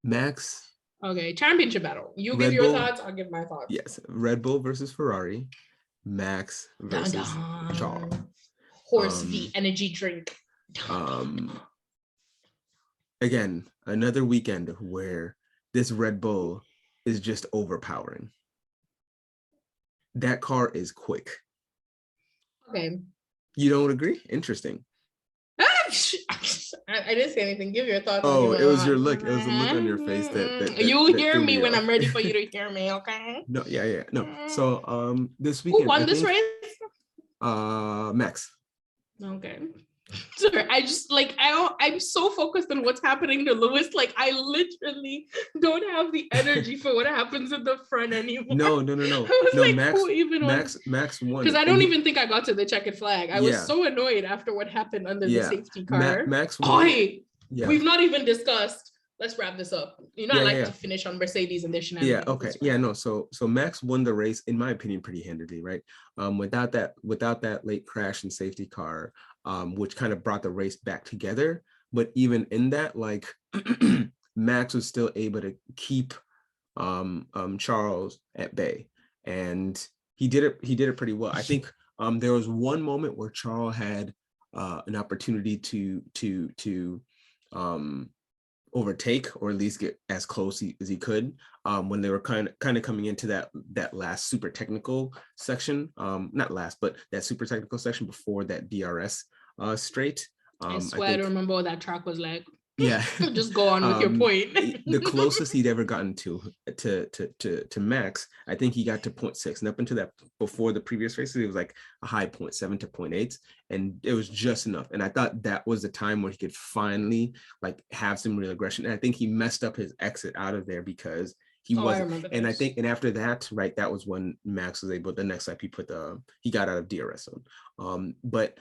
Max. Okay, championship battle. You give your thoughts, I'll give my thoughts. Yes, Red Bull versus Ferrari. Max versus Charles. Horse v energy drink. Again, another weekend where this Red Bull is just overpowering. That car is quick. Okay. You don't agree? Interesting. I didn't say anything. Give your thoughts. Oh, it was your look. It was the look on your face that you hear me when I'm ready for you to hear me, okay? No, yeah. No. So this weekend. Who won this race? Max. Okay. Sorry, I just like I'm so focused on what's happening to Lewis. Like I literally don't have the energy for what happens in the front anymore. No. Like, Max won. Because I don't even think I got to the checkered flag. I was so annoyed after what happened under the safety car. Max won. We've not even discussed. Let's wrap this up. I like to finish on Mercedes and their shenanigans. Yeah, okay. Yeah, no. So Max won the race, in my opinion, pretty handedly, right? Without that late crash and safety car, which kind of brought the race back together. But even in that, like Max was still able to keep Charles at bay, and he did it pretty well. I think there was one moment where Charles had an opportunity to overtake or at least get as close as he could when they were kind of coming into that last super technical section, not last, but that super technical section before that DRS straight. I swear I don't remember what that track was like. Yeah. Just go on with your point. The closest he'd ever gotten to Max, I think he got to 0.6, and up until that, before the previous races, it was like a high 0.7 to 0.8, and it was just enough. And I thought that was the time where he could finally like have some real aggression. And I think he messed up his exit out of there because he wasn't. And I think, and after that, right, that was when Max was able. The next lap, he got out of DRS zone. But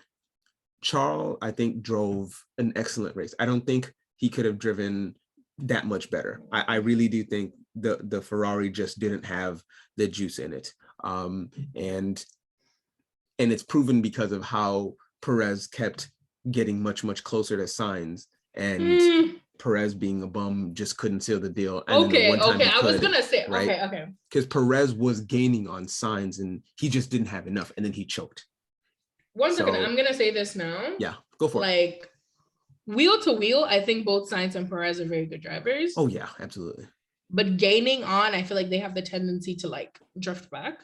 Charles, I think, drove an excellent race. I don't think he could have driven that much better. I really do think the Ferrari just didn't have the juice in it. And it's proven because of how Perez kept getting much, much closer to Sainz. And Perez being a bum just couldn't seal the deal. And then the Okay, one time okay. he I was could, gonna say, right? okay. Because Perez was gaining on signs and he just didn't have enough, and then he choked. One second, I'm gonna say this now. Yeah, go for it. Like wheel to wheel, I think both Sainz and Perez are very good drivers. Oh yeah, absolutely. But gaining on, I feel like they have the tendency to like drift back.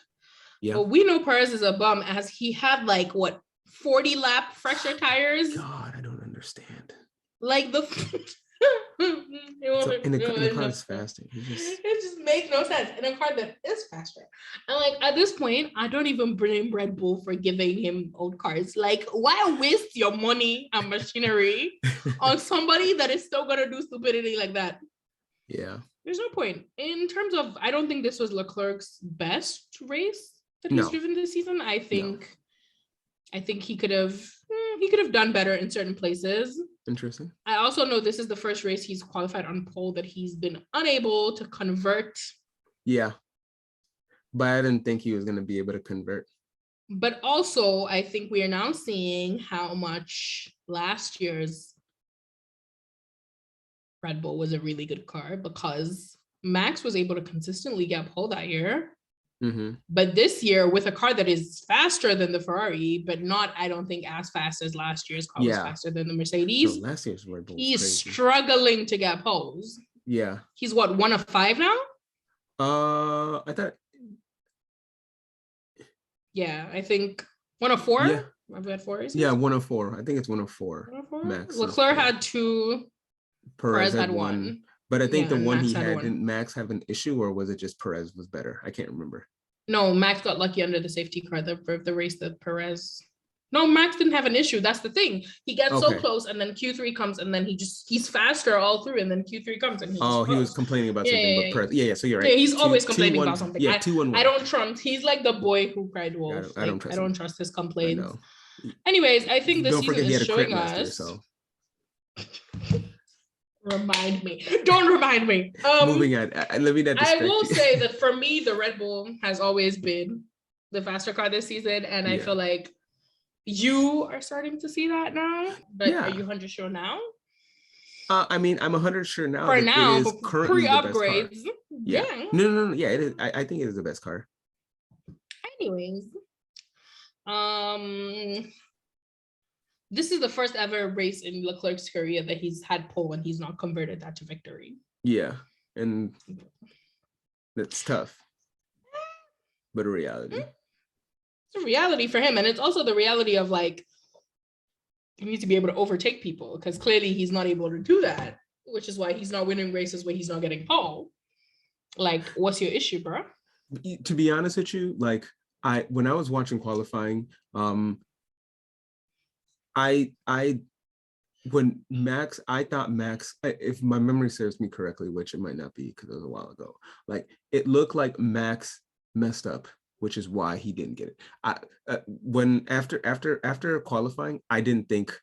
Yeah. But we know Perez is a bum as he had like what 40 lap fresher tires. God, I don't understand. Like the in a car that's faster. It just makes no sense. In a car that is faster. And like at this point, I don't even blame Red Bull for giving him old cars. Like, why waste your money and machinery on somebody that is still gonna do stupidity like that? Yeah. There's no point. In terms of, I don't think this was Leclerc's best race that he's driven this season. I think he could have done better in certain places. Interesting. I also know this is the first race he's qualified on pole that he's been unable to convert. Yeah. But I didn't think he was going to be able to convert. But also, I think we are now seeing how much last year's Red Bull was a really good car because Max was able to consistently get pole that year. Mm-hmm. But this year, with a car that is faster than the Ferrari, but not, I don't think, as fast as last year's car was faster than the Mercedes. No, last year's Red Bull he's crazy. Struggling to get poles. Yeah. He's what, 1 of 5 now? I thought. Yeah, I think 1 of 4. Yeah. I've had 4 races. Yeah, 1 of 4. I think it's 1 of 4. 1 of 4? Max. Leclerc had 2. Perez had 1. But I think the one he had, didn't Max have an issue, or was it just Perez was better? I can't remember. No, Max got lucky under the safety car, the race that Perez. No, Max didn't have an issue. That's the thing. He gets so close, and then Q3 comes, and then he's faster all through, and then Q3 comes, and he was complaining about something, but Perez. Yeah, so you're right. Yeah, he's always complaining about something. Yeah, 2-1. I don't trust. He's like the boy who cried wolf. I don't trust his complaints. Anyways, I think this season is showing us. Remind me. Don't remind me. Moving on. Let me not distract I will you. say that for me, the Red Bull has always been the faster car this season, and I feel like you are starting to see that now. But are you 100 sure now? I mean, I'm 100 sure now. For now, but pre-upgrades. Yeah. No. Yeah, it is. I think it is the best car. Anyways, this is the first ever race in Leclerc's career that he's had pole and he's not converted that to victory. Yeah, and that's tough, but a reality. It's a reality for him, and it's also the reality of like he needs to be able to overtake people because clearly he's not able to do that, which is why he's not winning races where he's not getting pole. Like, what's your issue, bro? To be honest with you, like when I was watching qualifying, I thought Max, if my memory serves me correctly, which it might not be because it was a while ago, like it looked like Max messed up, which is why he didn't get it. When after qualifying, I didn't think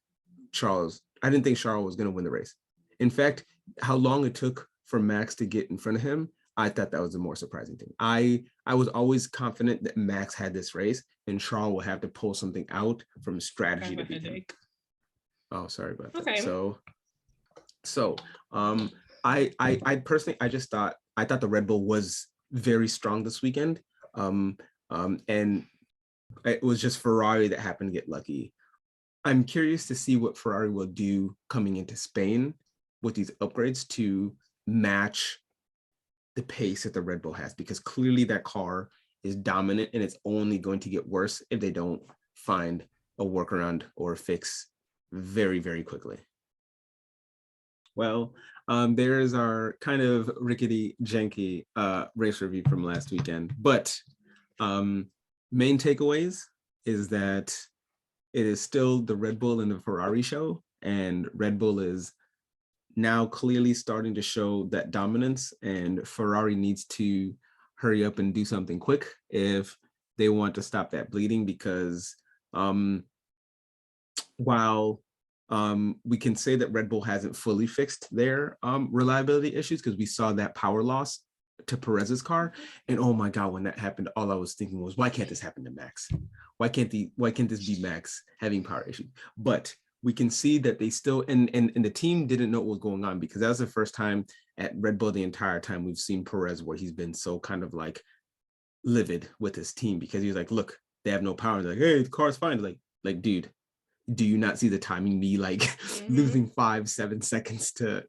Charles was going to win the race. In fact, how long it took for Max to get in front of him, I thought that was the more surprising thing. I was always confident that Max had this race and Charles will have to pull something out from strategy to beat him. Oh, sorry about that. Okay. So I personally, I thought the Red Bull was very strong this weekend. And it was just Ferrari that happened to get lucky. I'm curious to see what Ferrari will do coming into Spain with these upgrades to match the pace that the Red Bull has, because clearly that car is dominant and it's only going to get worse if they don't find a workaround or a fix very, very quickly. Well, there is our kind of rickety janky race review from last weekend, but main takeaways is that it is still the Red Bull and the Ferrari show, and Red Bull is now clearly starting to show that dominance, and Ferrari needs to hurry up and do something quick if they want to stop that bleeding, because while we can say that Red Bull hasn't fully fixed their reliability issues, because we saw that power loss to Perez's car, and oh my God, when that happened, all I was thinking was, why can't this happen to Max? Why can't this be Max having power issues? But we can see that they still, and the team didn't know what was going on, because that was the first time at Red Bull the entire time we've seen Perez where he's been so kind of like livid with his team, because he was like, look, they have no power. They're like, hey, the car's fine. Like, dude, do you not see the timing? Me like losing 5-7 seconds to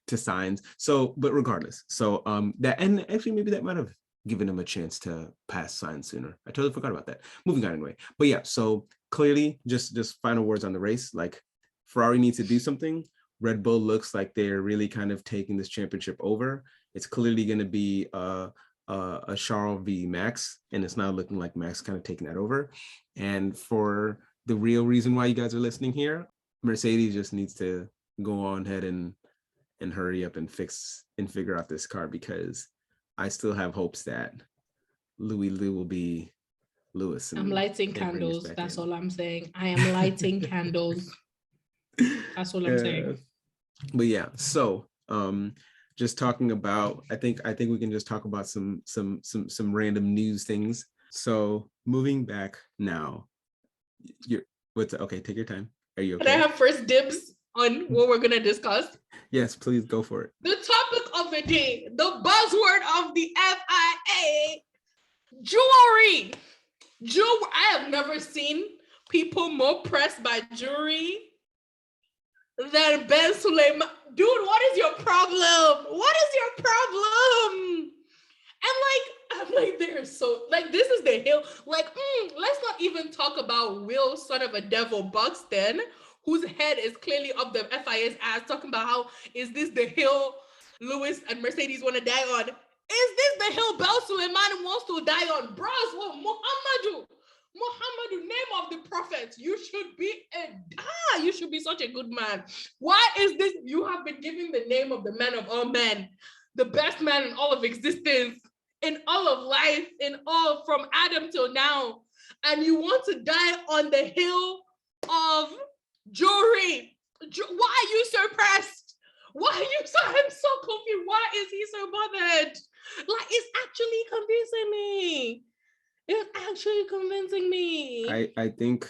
Sainz. So, but regardless, so that, and actually maybe that might have given him a chance to pass Sainz sooner. I totally forgot about that. Moving on anyway. But yeah, so clearly, just final words on the race. Like, Ferrari needs to do something. Red Bull looks like they're really kind of taking this championship over. It's clearly going to be a Charles v Max, and it's now looking like Max kind of taking that over. And for the real reason why you guys are listening here, Mercedes just needs to go on ahead and hurry up and figure out this car, because I still have hopes that Louis will be Lewis. I'm lighting candles. That's all I'm saying. I am lighting candles. That's all I'm saying. But yeah, so just talking about, I think we can just talk about some random news things. So moving back now, okay, take your time. Are you okay? Can I have first dibs on what we're gonna discuss? Yes, please go for it. The topic of the day, the buzzword of the FIA, jewelry. I have never seen people more pressed by jewelry than Ben Suleiman. Dude, what is your problem? What is your problem? And I'm like, they're so, like, this is the hill. Like, let's not even talk about Will, son of a devil, Buxton, whose head is clearly up the FIA's ass, talking about how, is this the hill Lewis and Mercedes want to die on? Is this the hill Ben Suleiman wants to die on? Bros, well, Muhammadu, name of the prophet. You should be such a good man. Why is this? You have been given the name of the man of all men, the best man in all of existence, in all of life, in all from Adam till now, and you want to die on the hill of jewelry. Why are you so pressed? Why are you so? I'm so confused. Why is he so bothered? Like, it's actually convincing me. It's actually convincing me. I think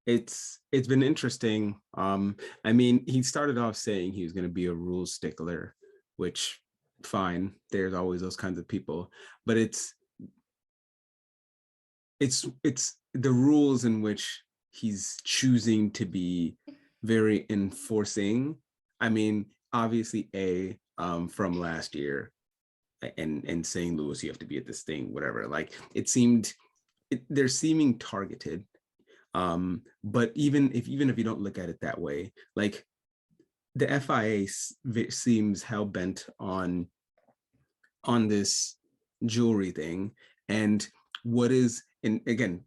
it's been interesting. I mean, he started off saying he was going to be a rule stickler, which fine. There's always those kinds of people, but it's the rules in which he's choosing to be very enforcing. I mean, obviously, from last year, and saying, Lewis, you have to be at this thing, whatever. Like, they're seeming targeted. But even if you don't look at it that way, like, the FIA seems hell bent on this jewelry thing. And and again,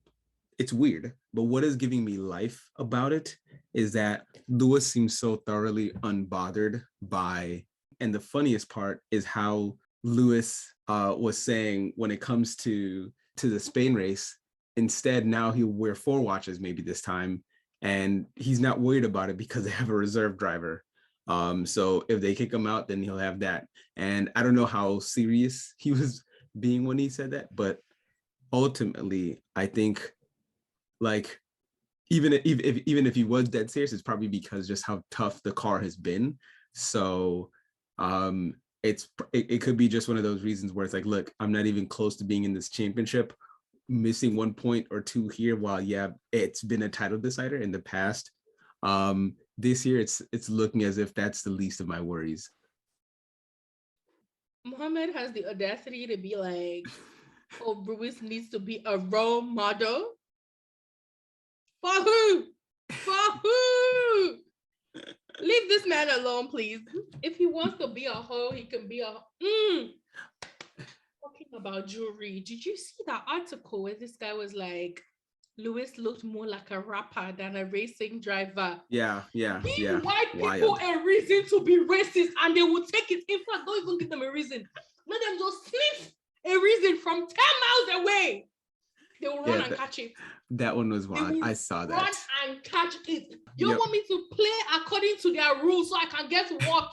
it's weird, but what is giving me life about it is that Lewis seems so thoroughly unbothered by, and the funniest part is how Lewis was saying when it comes to the Spain race, instead now he'll wear 4 watches maybe this time, and he's not worried about it because they have a reserve driver. So if they kick him out, then he'll have that. And I don't know how serious he was being when he said that, but ultimately, I think, like, even if he was dead serious, it's probably because just how tough the car has been. So it could be just one of those reasons where it's like, look, I'm not even close to being in this championship, missing 1 point or 2 here, while it's been a title decider in the past. This year it's looking as if that's the least of my worries. Mohammed has the audacity to be like, oh, Lewis needs to be a role model. For who? Leave this man alone, please. If he wants to be a hoe, he can be a Talking about jewelry, did you see that article where this guy was like, Lewis looked more like a rapper than a racing driver? Yeah. Give white people a reason to be racist, and they will take it. In fact, don't even give them a reason. Let them just sniff a reason from 10 miles away. They will run and catch it. That one was wild. I saw that. Run and catch it. You want me to play according to their rules so I can get what?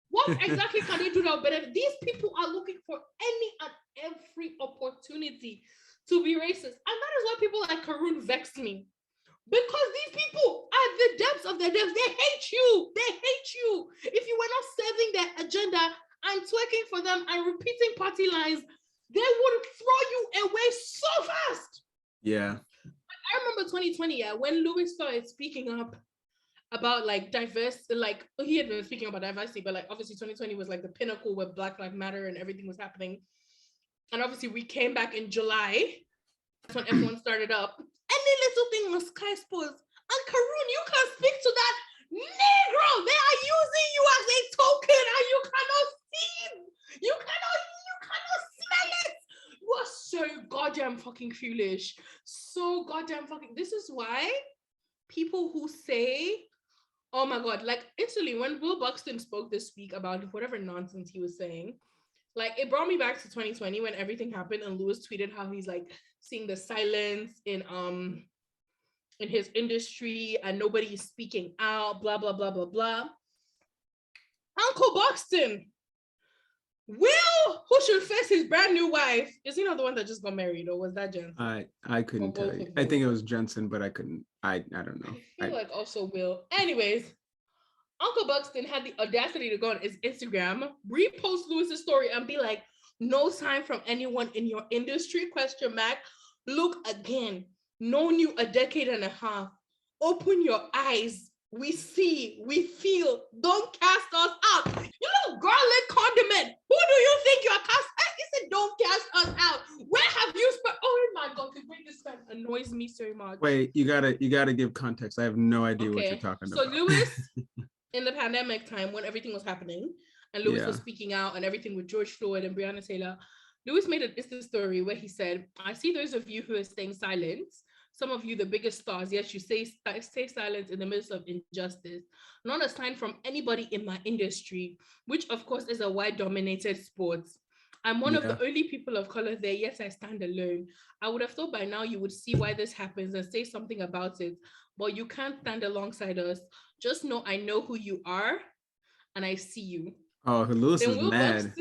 What exactly can they do now better? These people are looking for any and every opportunity to be racist. And that is why people like Karun vex me. Because these people, at the depths of their depths, they hate you. They hate you. If you were not serving their agenda and twerking for them and repeating party lines, they would throw you away so fast. Yeah. I remember 2020, yeah, when Louis started speaking up about like diverse, like he had been speaking about diversity, but like obviously 2020 was like the pinnacle where Black Lives Matter and everything was happening. And obviously we came back in July. That's when everyone started up. Any little thing on Sky Sports. And Karun, you can speak to that Negro. They are using you as a token and you cannot see. You cannot smell it. You are so goddamn fucking foolish. So goddamn fucking. This is why people who say, oh my God, like instantly when Will Buxton spoke this week about whatever nonsense he was saying, like it brought me back to 2020 when everything happened and Lewis tweeted how he's like seeing the silence in his industry and nobody's speaking out, blah, blah, blah, blah, blah. Uncle Buxton, Will, who should face his brand new wife, is he not the one that just got married, or was that Jensen? I couldn't tell you. I think it was Jensen, but I couldn't. I don't know. I feel like also Will. Anyways, Uncle Buxton had the audacity to go on his Instagram, repost Lewis's story, and be like, "No sign from anyone in your industry? Question mark. Look again. Known you a decade and a half. Open your eyes. We see, we feel. Don't cast us out. You little garlic condiment. Who do you think you're cast? He said, don't cast us out. Where have you spent? Oh my God, this man annoys me so much. Wait, you gotta give context. I have no idea what you're talking about. So Lewis, in the pandemic time when everything was happening, and Lewis was speaking out and everything with George Floyd and Breonna Taylor, Lewis made an Insta story where he said, I see those of you who are staying silent. Some of you, the biggest stars, yes, you stay silent in the midst of injustice. Not a sign from anybody in my industry, which of course is a white-dominated sport. I'm one of the only people of color there. Yes, I stand alone. I would have thought by now you would see why this happens and say something about it, but you can't stand alongside us. Just know I know who you are, and I see you. Oh, Lewis is mad.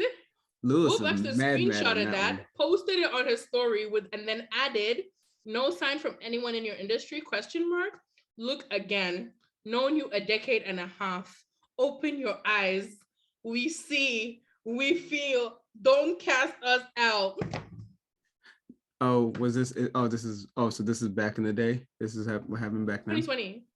Will Buxton screenshotted that, posted it on his story and then added, no sign from anyone in your industry, question mark. Look again, known you a decade and a half. Open your eyes. We see, we feel, don't cast us out. Oh, was this, so this is back in the day? This is what happened back then? 2020.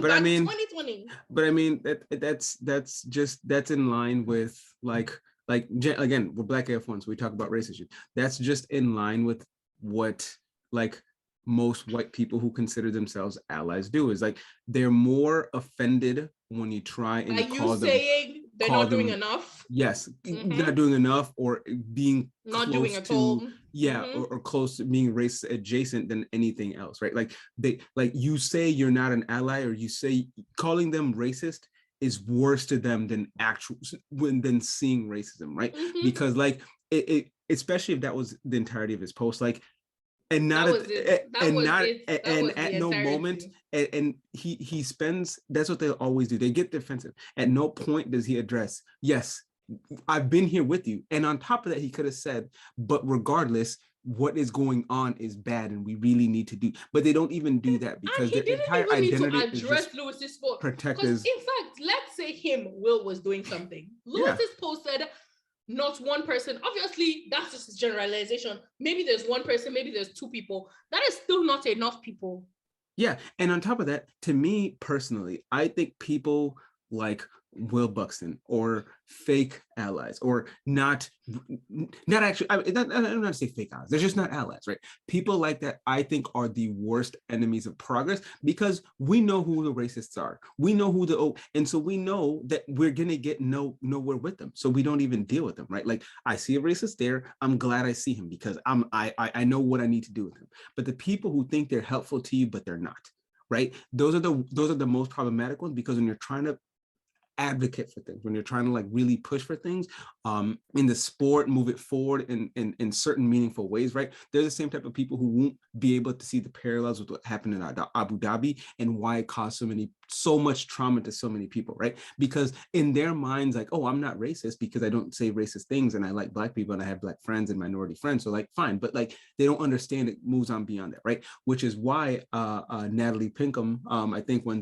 But I mean, 2020. But I mean, that's in line with like again, we're Black AF1, so we talk about race issues. That's just in line with what like most white people who consider themselves allies do, is like they're more offended when you try and call them saying they're not doing enough. Yes, not doing enough, or being not doing at all. Or close to being race adjacent than anything else, right? Like you say you're not an ally, or you say calling them racist is worse to them than seeing racism, right? Because like it especially if that was the entirety of his post, like, and not at no moment, and he spends, that's what they always do, they get defensive. At no point does he address, yes, I've been here with you, and on top of that he could have said, but regardless, what is going on is bad and we really need to do, but they don't even do that, because their entire identity is just Lewis's fault. Protect his, in fact, let's say Will was doing something, Lewis's post said not one person. Obviously, that's just a generalization. Maybe there's one person, maybe there's two people. That is still not enough people. Yeah, and on top of that, to me personally, I think people like Will Buxton or fake allies, or not actually, I don't want to say fake allies, they're just not allies, right? People like that, I think, are the worst enemies of progress, because we know who the racists are, we know who and so we know that we're gonna get nowhere with them, so we don't even deal with them, right? Like, I see a racist there, I'm glad I see him, because I know what I need to do with him. But the people who think they're helpful to you but they're not, right? Those are the most problematic ones, because when you're trying to advocate for things, when you're trying to like really push for things in the sport, move it forward in certain meaningful ways, right? They're the same type of people who won't be able to see the parallels with what happened in Abu Dhabi and why it caused so many so much trauma to so many people, right? Because in their minds, like, oh, I'm not racist because I don't say racist things and I like Black people and I have Black friends and minority friends. So like, fine, but like, they don't understand it moves on beyond that, right? Which is why Natalie Pinkham, I think when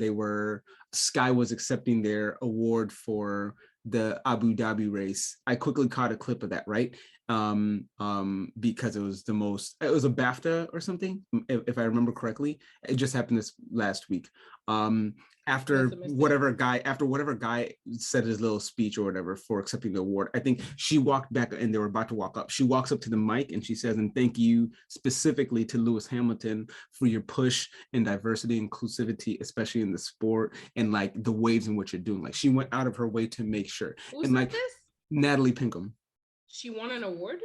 Sky was accepting their award for the Abu Dhabi race, I quickly caught a clip of that, right? Because it was a BAFTA or something, if I remember correctly. It just happened this last week. After whatever guy said his little speech or whatever for accepting the award, I think she walked back and they were about to walk up. She walks up to the mic and she says, and thank you specifically to Lewis Hamilton for your push in diversity, inclusivity, especially in the sport and like the ways in which you're doing. Like she went out of her way to make sure. Who said this? Natalie Pinkham. She won an award?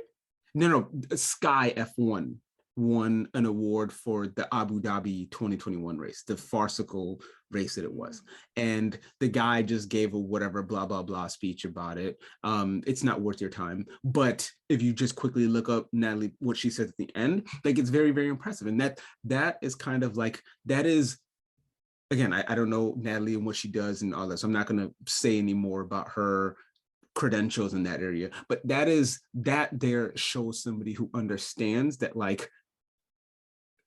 No, Sky F1 won an award for the Abu Dhabi 2021 race, the farcical race that it was. And the guy just gave a whatever blah, blah, blah speech about it. It's not worth your time. But if you just quickly look up Natalie, what she said at the end, like it's very, very impressive. And that is kind of like, that is, again, I don't know Natalie and what she does and all that. So I'm not going to say any more about her credentials in that area, but that there shows somebody who understands that like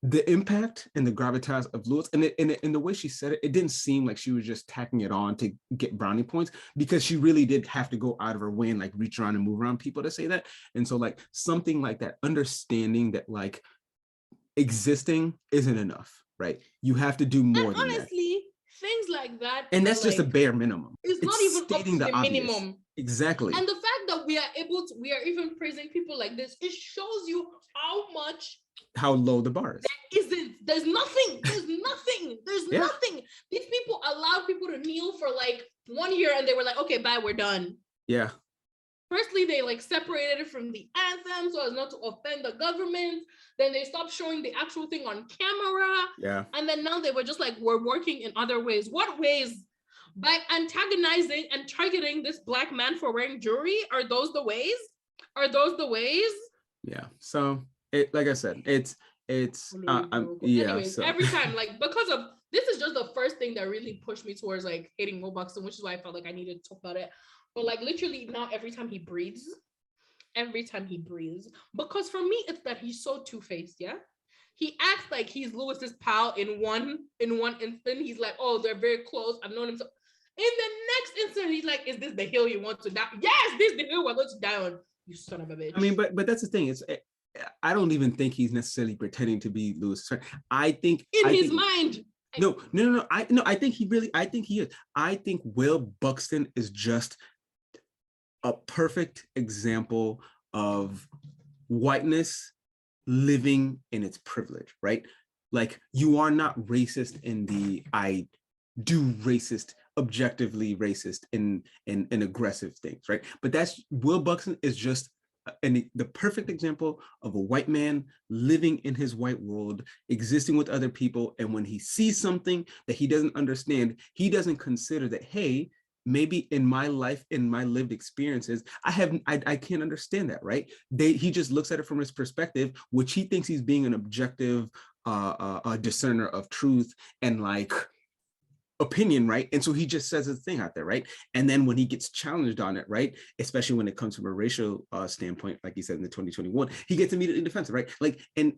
the impact and the gravitas of Lewis, and the way she said it, it didn't seem like she was just tacking it on to get brownie points, because she really did have to go out of her way and like reach around and move around people to say that. And so like something like that, understanding that like existing isn't enough, right? You have to do more and than honestly, that. Things like that, and that's just a bare minimum. It's not even up to the minimum. Exactly. And the fact that we are even praising people like this, it shows you how low the bar is. There's nothing. Nothing. These people allowed people to kneel for like 1 year and they were like, okay, bye, we're done. Yeah. Firstly, they like separated it from the anthem so as not to offend the government. Then they stopped showing the actual thing on camera. Yeah. And then now they were just like, we're working in other ways. What ways? By antagonizing and targeting this Black man for wearing jewelry? Are those the ways? Yeah. So like I said, it's anyways, so. Every time, like, because of this is just the first thing that really pushed me towards like hating Mo Buxton, which is why I felt like I needed to talk about it. But like literally now every time he breathes, because for me it's that he's so two-faced. Yeah, he acts like he's Lewis's pal in one instant. He's like, oh, they're very close, I've known him so. In the next instant he's like, is this the hill you want to die? Yes, this is the hill we're going to die on, you son of a bitch. I mean, but that's the thing, I don't even think he's necessarily pretending to be Lewis. I think in his mind. No. I think he is. I think Will Buxton is just a perfect example of whiteness living in its privilege, right? Like, you are not racist in the I do racist, objectively racist in aggressive things, right? But Will Buxton is just the perfect example of a white man living in his white world, existing with other people. And when he sees something that he doesn't understand, he doesn't consider that, hey, maybe in my life, in my lived experiences, I can't understand that, right? He just looks at it from his perspective, which he thinks he's being an objective discerner of truth and like opinion, right? And so he just says his thing out there, right? And then when he gets challenged on it, right, especially when it comes from a racial standpoint, like he said in the 2021, he gets immediately defensive, right? Like, and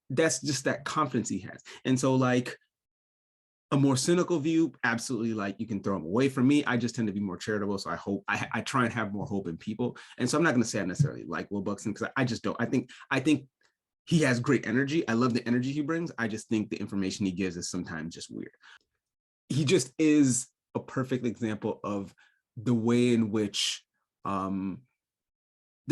that's just that confidence he has. And so like a more cynical view, absolutely, like you can throw him away. For me, I just tend to be more charitable, so I try and have more hope in people. And so I'm not going to say I necessarily like Will Buxton, because I just don't. I think he has great energy. I love the energy he brings. I just think the information he gives is sometimes just weird. He just is a perfect example of the way in which the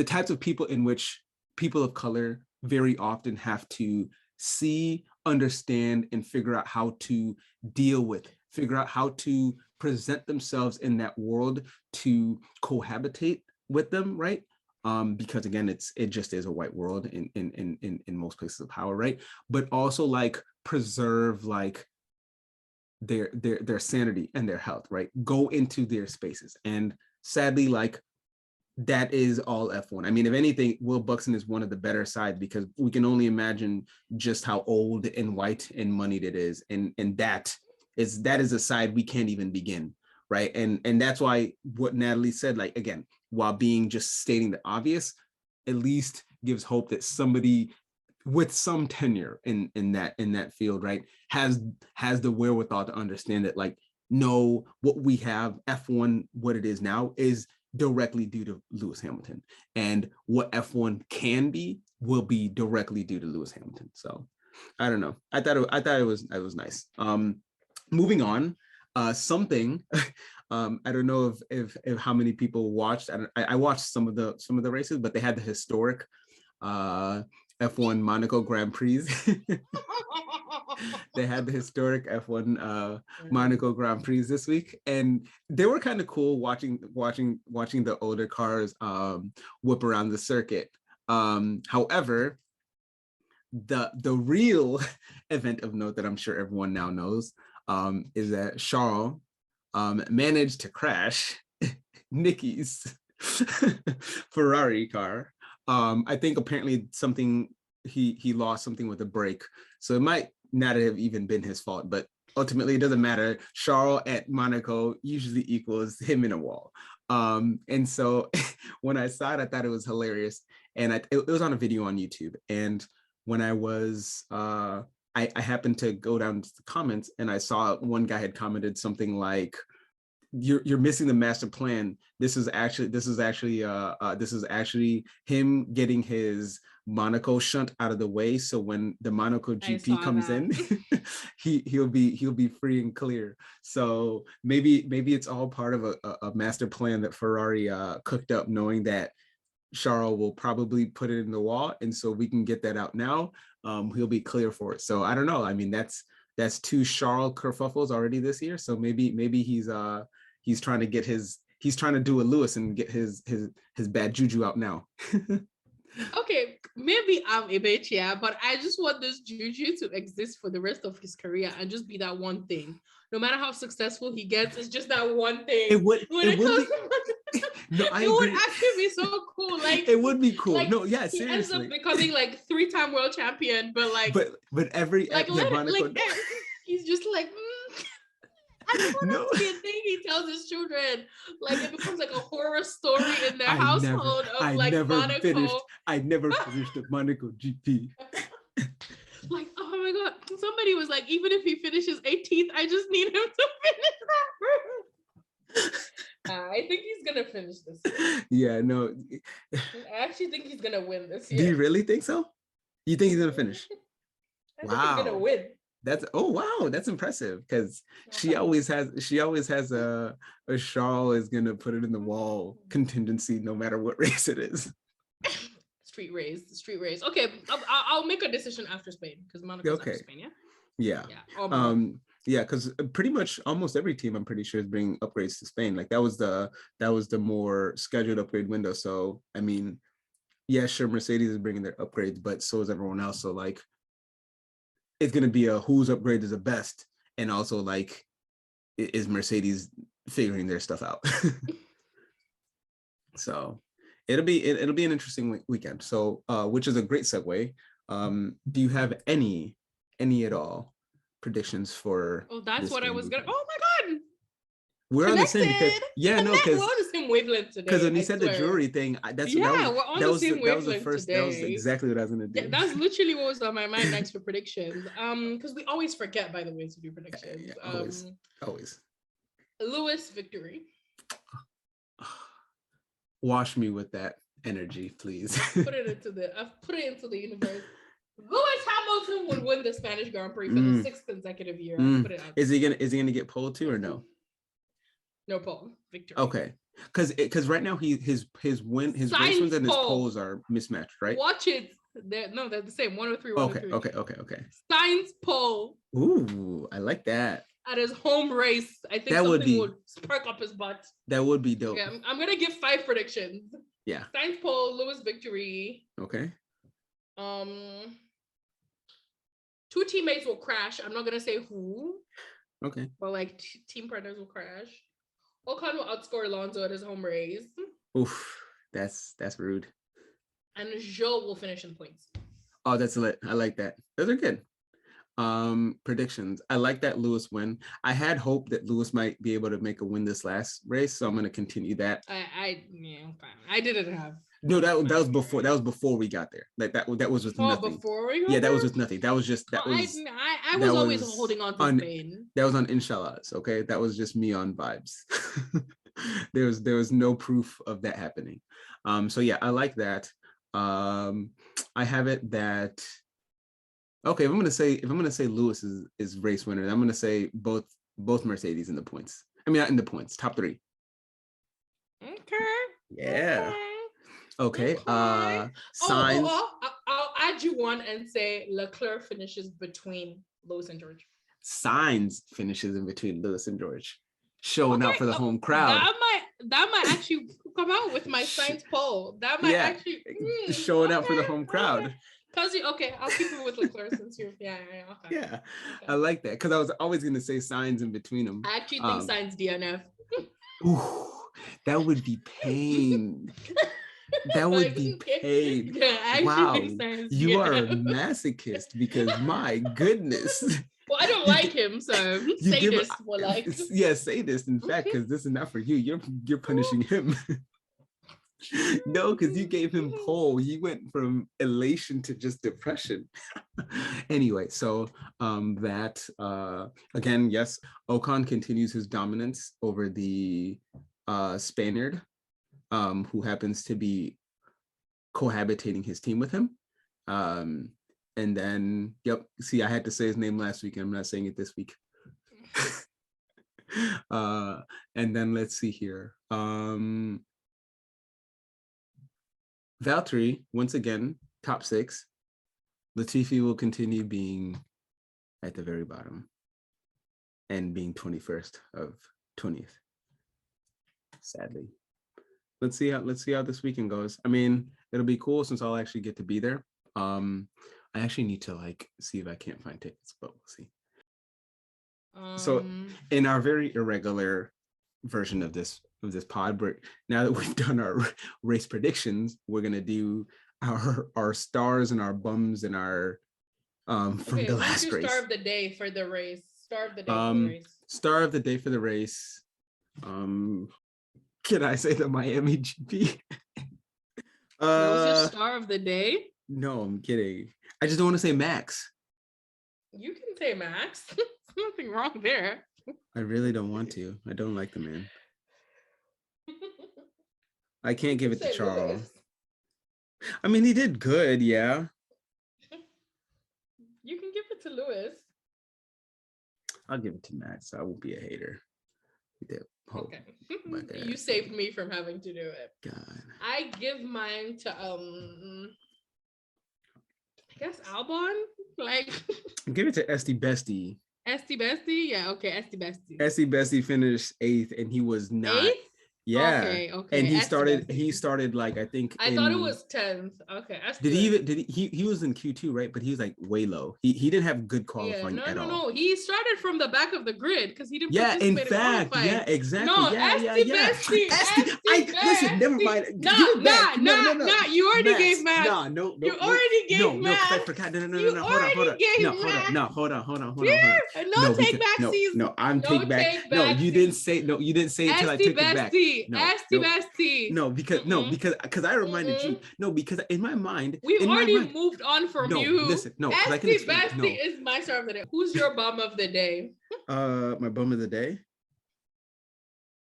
types of people in which people of color very often have to see, understand, and figure out how to deal with, figure out how to present themselves in that world to cohabitate with them, right? Because again, it just is a white world in most places of power, right? But also like preserve like their sanity and their health, right? Go into their spaces. And sadly, like that is all F1. I mean, if anything, Will Buxton is one of the better sides because we can only imagine just how old and white and moneyed it is. And that is a side we can't even begin. Right. And that's why what Natalie said, like, again, while being just stating the obvious, at least gives hope that somebody with some tenure in that field, right, has the wherewithal to understand that, like, no, what we have, F1, what it is now, is directly due to Lewis Hamilton, and what F1 can be will be directly due to Lewis Hamilton. So I don't know. I thought it was nice. Moving on, something. I don't know if how many people watched. I watched some of the races, but they had the historic F1 Monaco Grand Prix. They had the historic F1 Monaco Grand Prix this week, and they were kind of cool watching the older cars whip around the circuit. However, the real event of note that I'm sure everyone now knows is that Charles managed to crash Nikki's Ferrari car. I think apparently he lost something with a brake, so it might not have even been his fault, but ultimately it doesn't matter. Charles at Monaco usually equals him in a wall. And so when I saw it, I thought it was hilarious, and it was on a video on YouTube. And when I was I happened to go down to the comments, and I saw one guy had commented something like, you're missing the master plan. This is actually him getting his Monaco shunt out of the way, so when the Monaco GP comes in, he'll be free and clear. So maybe it's all part of a master plan that Ferrari cooked up, knowing that Charles will probably put it in the wall, and so we can get that out now. He'll be clear for it. So I don't know. I mean, that's 2 Charles kerfuffles already this year. So maybe he's trying to do a Lewis and get his bad juju out now. Okay, maybe I'm a bit, yeah, but I just want this juju to exist for the rest of his career and just be that one thing. No matter how successful he gets, it's just that one thing. It would actually be so cool. Like, it would be cool. Like, no, yeah, seriously. He ends up becoming like 3-time world champion, but like, but every he's just like. I don't want it to be a thing he tells his children. Like, it becomes like a horror story in their household of like Monaco. I never finished the Monaco GP. Like, oh my God. Somebody was like, even if he finishes 18th, I just need him to finish that. I think he's going to finish this year. Yeah, no. I actually think he's going to win this year. Do you really think so? You think he's going to finish? I think he's going to win. That's impressive, because she always has a Charles is gonna put it in the wall contingency no matter what race it is. Street race. Okay, I'll make a decision after Spain, because Monaco's after Spain. Yeah. Because pretty much almost every team, I'm pretty sure, is bringing upgrades to Spain. Like that was the more scheduled upgrade window. So I mean, yeah, sure, Mercedes is bringing their upgrades, but so is everyone else. So like, it's going to be a whose upgrade is the best, and also like, is Mercedes figuring their stuff out? So it'll be an interesting weekend. So which is a great segue. Do you have any at all predictions for? Oh, that's what I was gonna. Oh my God. We're on the same, because we're on the same wavelength today. Because when you said the jewelry thing, we're on the same wavelength today. That was exactly what I was gonna do. Yeah, that's literally what was on my mind next for predictions. Because we always forget, by the way, to do predictions. Always. Lewis victory. Wash me with that energy, please. Put it into the universe. Lewis Hamilton would win the Spanish Grand Prix for the 6th consecutive year. Put it out. Is he gonna get pole too, or no? No pole. Victory. Okay. Because right now his race wins and his poles are mismatched, right? Watch it. They're the same. 103, 103. Okay. Sainz pole. Ooh, I like that. At his home race, I think something would spark up his butt. That would be dope. Okay, I'm gonna give 5 predictions. Yeah. Sainz pole, Lewis victory. Okay. 2 teammates will crash. I'm not gonna say who. Okay. But like team partners will crash. Ocon will outscore Alonso at his home race. Oof. That's rude. And Joe will finish in points. Oh, that's lit. I like that. Those are good. Predictions. I like that Lewis win. I had hope that Lewis might be able to make a win this last race, so I'm going to continue that. I didn't have. No, that was before we got there. Like that was with nothing. Before we got yeah, there? that was with nothing. That was just I was always holding on to Spain. That was on Inshallahs. Okay, that was just me on vibes. there was no proof of that happening. So yeah, I like that. I have it that. Okay, if I'm gonna say Lewis is race winner, I'm gonna say both Mercedes in the points. I mean, not in the points, top 3. Okay. Yeah. Okay. Sainz. I'll add you one and say Leclerc finishes between Lewis and George. Sainz finishes in between Lewis and George, showing out for the home crowd. That might actually come out with my Sainz poll. That might actually showing out for the home crowd. I'll keep it with Leclerc since you're okay. Yeah, I like that because I was always gonna say Sainz in between them. I actually think Sainz DNF. Ooh, that would be pain. That would be pain. Yeah, wow, you are a masochist because my goodness. Well, I don't like him, so sadist will like. Yeah, sadist. In fact, because this is not for you. You're punishing him. No, because you gave him pole. He went from elation to just depression. Anyway, so that again, yes, Ocon continues his dominance over the Spaniard, who happens to be cohabitating his team with him. And then, yep, see, I had to say his name last week, and I'm not saying it this week. And then let's see here. Valtteri, once again, top 6. Latifi will continue being at the very bottom and being 21st of 20th. Sadly. Let's see how this weekend goes. I mean, it'll be cool since I'll actually get to be there. I actually need to see if I can't find tickets, but we'll see. So in our very irregular version of this pod, but now that we've done our race predictions, we're gonna do our stars and our bums and our from the last race. Star of the day for the race. Star of the day for the race. Star of the day for the race. Can I say the Miami GP? That was your star of the day? No, I'm kidding. I just don't want to say Max. You can say Max. There's nothing wrong there. I really don't want to. I don't like the man. I can't give it to Charles. Lewis. I mean, he did good, yeah. You can give it to Lewis. I'll give it to Max. I won't be a hater. Okay. You saved me from having to do it. God. I give mine to I guess Albon. Give it to Esty Bestie. Esty Bestie? Yeah, okay, Esty Bestie. Esty Bestie finished 8th and he was not. 8th? Yeah. Okay. And he started I think I thought it was 10th. Okay. He was in Q2, right? But he was way low. He didn't have good qualifying at all. No. He started from the back of the grid because he didn't in fact. Yeah, exactly. No, Bestie. Listen, never mind. Nah, you already gave Max. No. You already gave Max. No, I forgot. No, hold on. No, take back season. No, I'm take back. No, you didn't say it till I took it back. Bestie. No, because I reminded you. No, because in my mind, we've already moved on from you. Listen, no, Bestie is my star of the day. Who's your bum of the day? My bum of the day.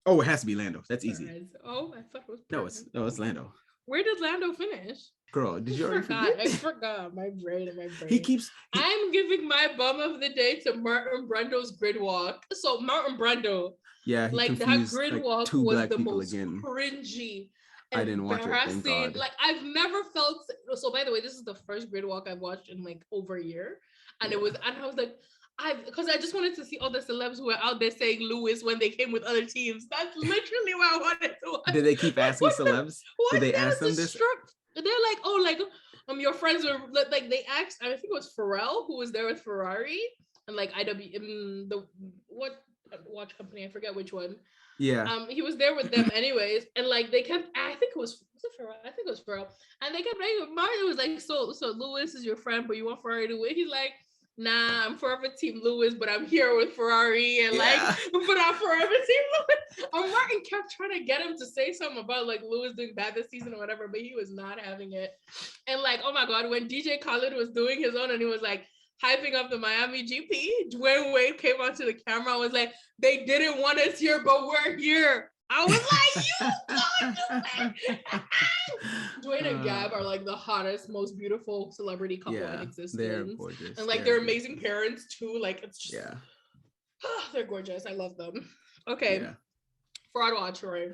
Oh, it has to be Lando. That's easy. Oh, I thought it was. It's Lando. Where did Lando finish? Girl, did you already forget? I forgot. My brain. I'm giving my bum of the day to Martin Brando's grid walk. So Martin Brando. Yeah, that grid walk was the most cringy. I didn't watch it. Thank God. I've never felt so. By the way, this is the first grid walk I've watched in over a year, and I was like, because I just wanted to see all the celebs who were out there saying Lewis when they came with other teams. That's literally what I wanted to watch. Did they keep asking celebs? Did they ask them this? They're your friends were they asked. I think it was Pharrell who was there with Ferrari and what watch company, I forget which one. Yeah. He was there with them anyways, and they kept, I think it was it Pharrell? I think it was Pharrell. And they kept like Mario was like, so Lewis is your friend, but you want Ferrari to win. He's like, nah, I'm forever Team Lewis, but I'm here with Ferrari and like, Yeah. but I'm forever Team Lewis. And Martin kept trying to get him to say something about like Lewis doing bad this season or whatever, but he was not having it. And like, oh my God, when DJ Khaled was doing his own and he was like hyping up the Miami GP, Dwayne Wade came onto the camera and was like, they didn't want us here, but we're here. I was like, you God, Dwayne and Gab are like the hottest, most beautiful celebrity couple in existence. They're gorgeous. And like they're amazing parents too. Like it's just they're gorgeous. I love them. Okay. Yeah. Fraud watch, Roy.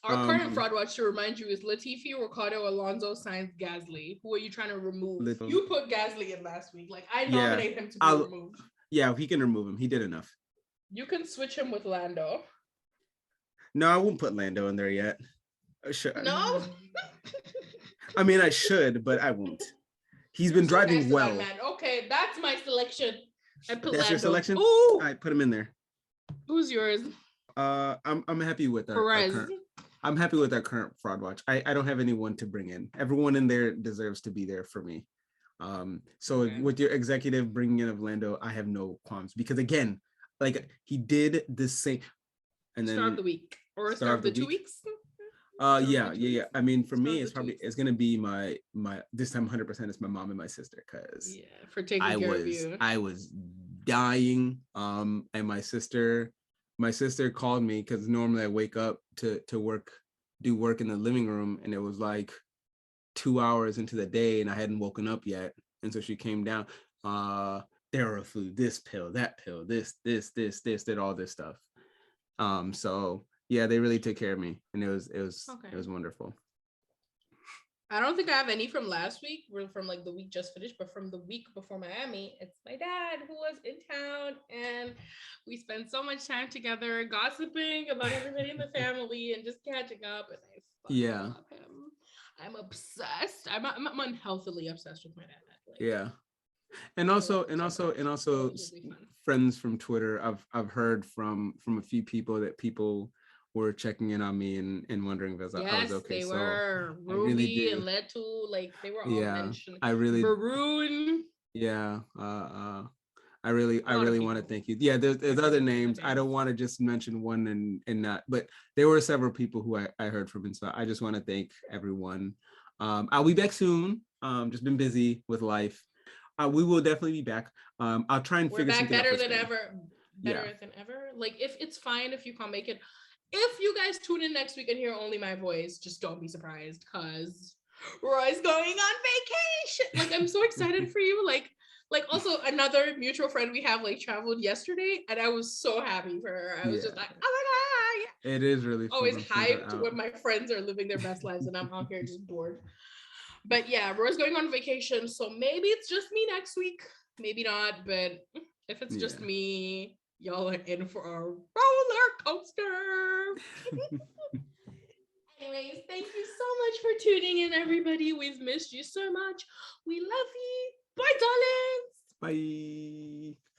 Our current fraud watch, to remind you, is Latifi, Ricardo, Alonso, Sainz, Gasly. Who are you trying to remove? You put Gasly in last week. Like I nominate him to be removed. Yeah, he can remove him. He did enough. You can switch him with Lando. No, I won't put Lando in there yet. No. I mean, I should, but I won't. He's been driving well. Okay, that's my selection. I put That's Lando. Your selection. Ooh. I put him in there. Who's yours? I'm happy with our I'm happy with our current fraud watch. I don't have anyone to bring in. Everyone in there deserves to be there for me. With your executive bringing in of Lando, I have no qualms because again, like he did the same. And then start of the week or start of the 2 weeks. Yeah. I mean, for me, it's gonna be my this time 100% it's my mom and my sister because for taking care of you. I was dying. And my sister called me because normally I wake up to do work in the living room, and it was like 2 hours into the day and I hadn't woken up yet, and so she came down. There food, this pill, that pill, this, did all this stuff. So yeah, they really took care of me, and it was wonderful. I don't think I have any from last week. We're from like the week just finished, but from the week before Miami, it's my dad who was in town, and we spent so much time together gossiping about everybody in the family and just catching up. And I love him. I'm obsessed. I'm unhealthily obsessed with my dad. And also friends from Twitter. I've heard from a few people that people were checking in on me and wondering if I was okay. They were. Ruby and Letu, like they were all mentioned. I really Varun. I really want to thank you. Yeah, there's other names. I don't want to just mention one and not, but there were several people who I heard from, and so I just want to thank everyone. I'll be back soon. Just been busy with life. We will definitely be back. I'll try and figure something out. Better than ever. Like if it's fine if you can't make it. If you guys tune in next week and hear only my voice, just don't be surprised because Roy's going on vacation. Like I'm so excited for you. Like also another mutual friend we have like traveled yesterday, and I was so happy for her. I was just like, oh my God. It is really fun. Always hyped when my friends are living their best lives and I'm out here just bored. But yeah, Roy's going on vacation, so maybe it's just me next week. Maybe not, but if it's just me, y'all are in for a roller coaster. Anyways, thank you so much for tuning in, everybody. We've missed you so much. We love you. Bye, darlings. Bye.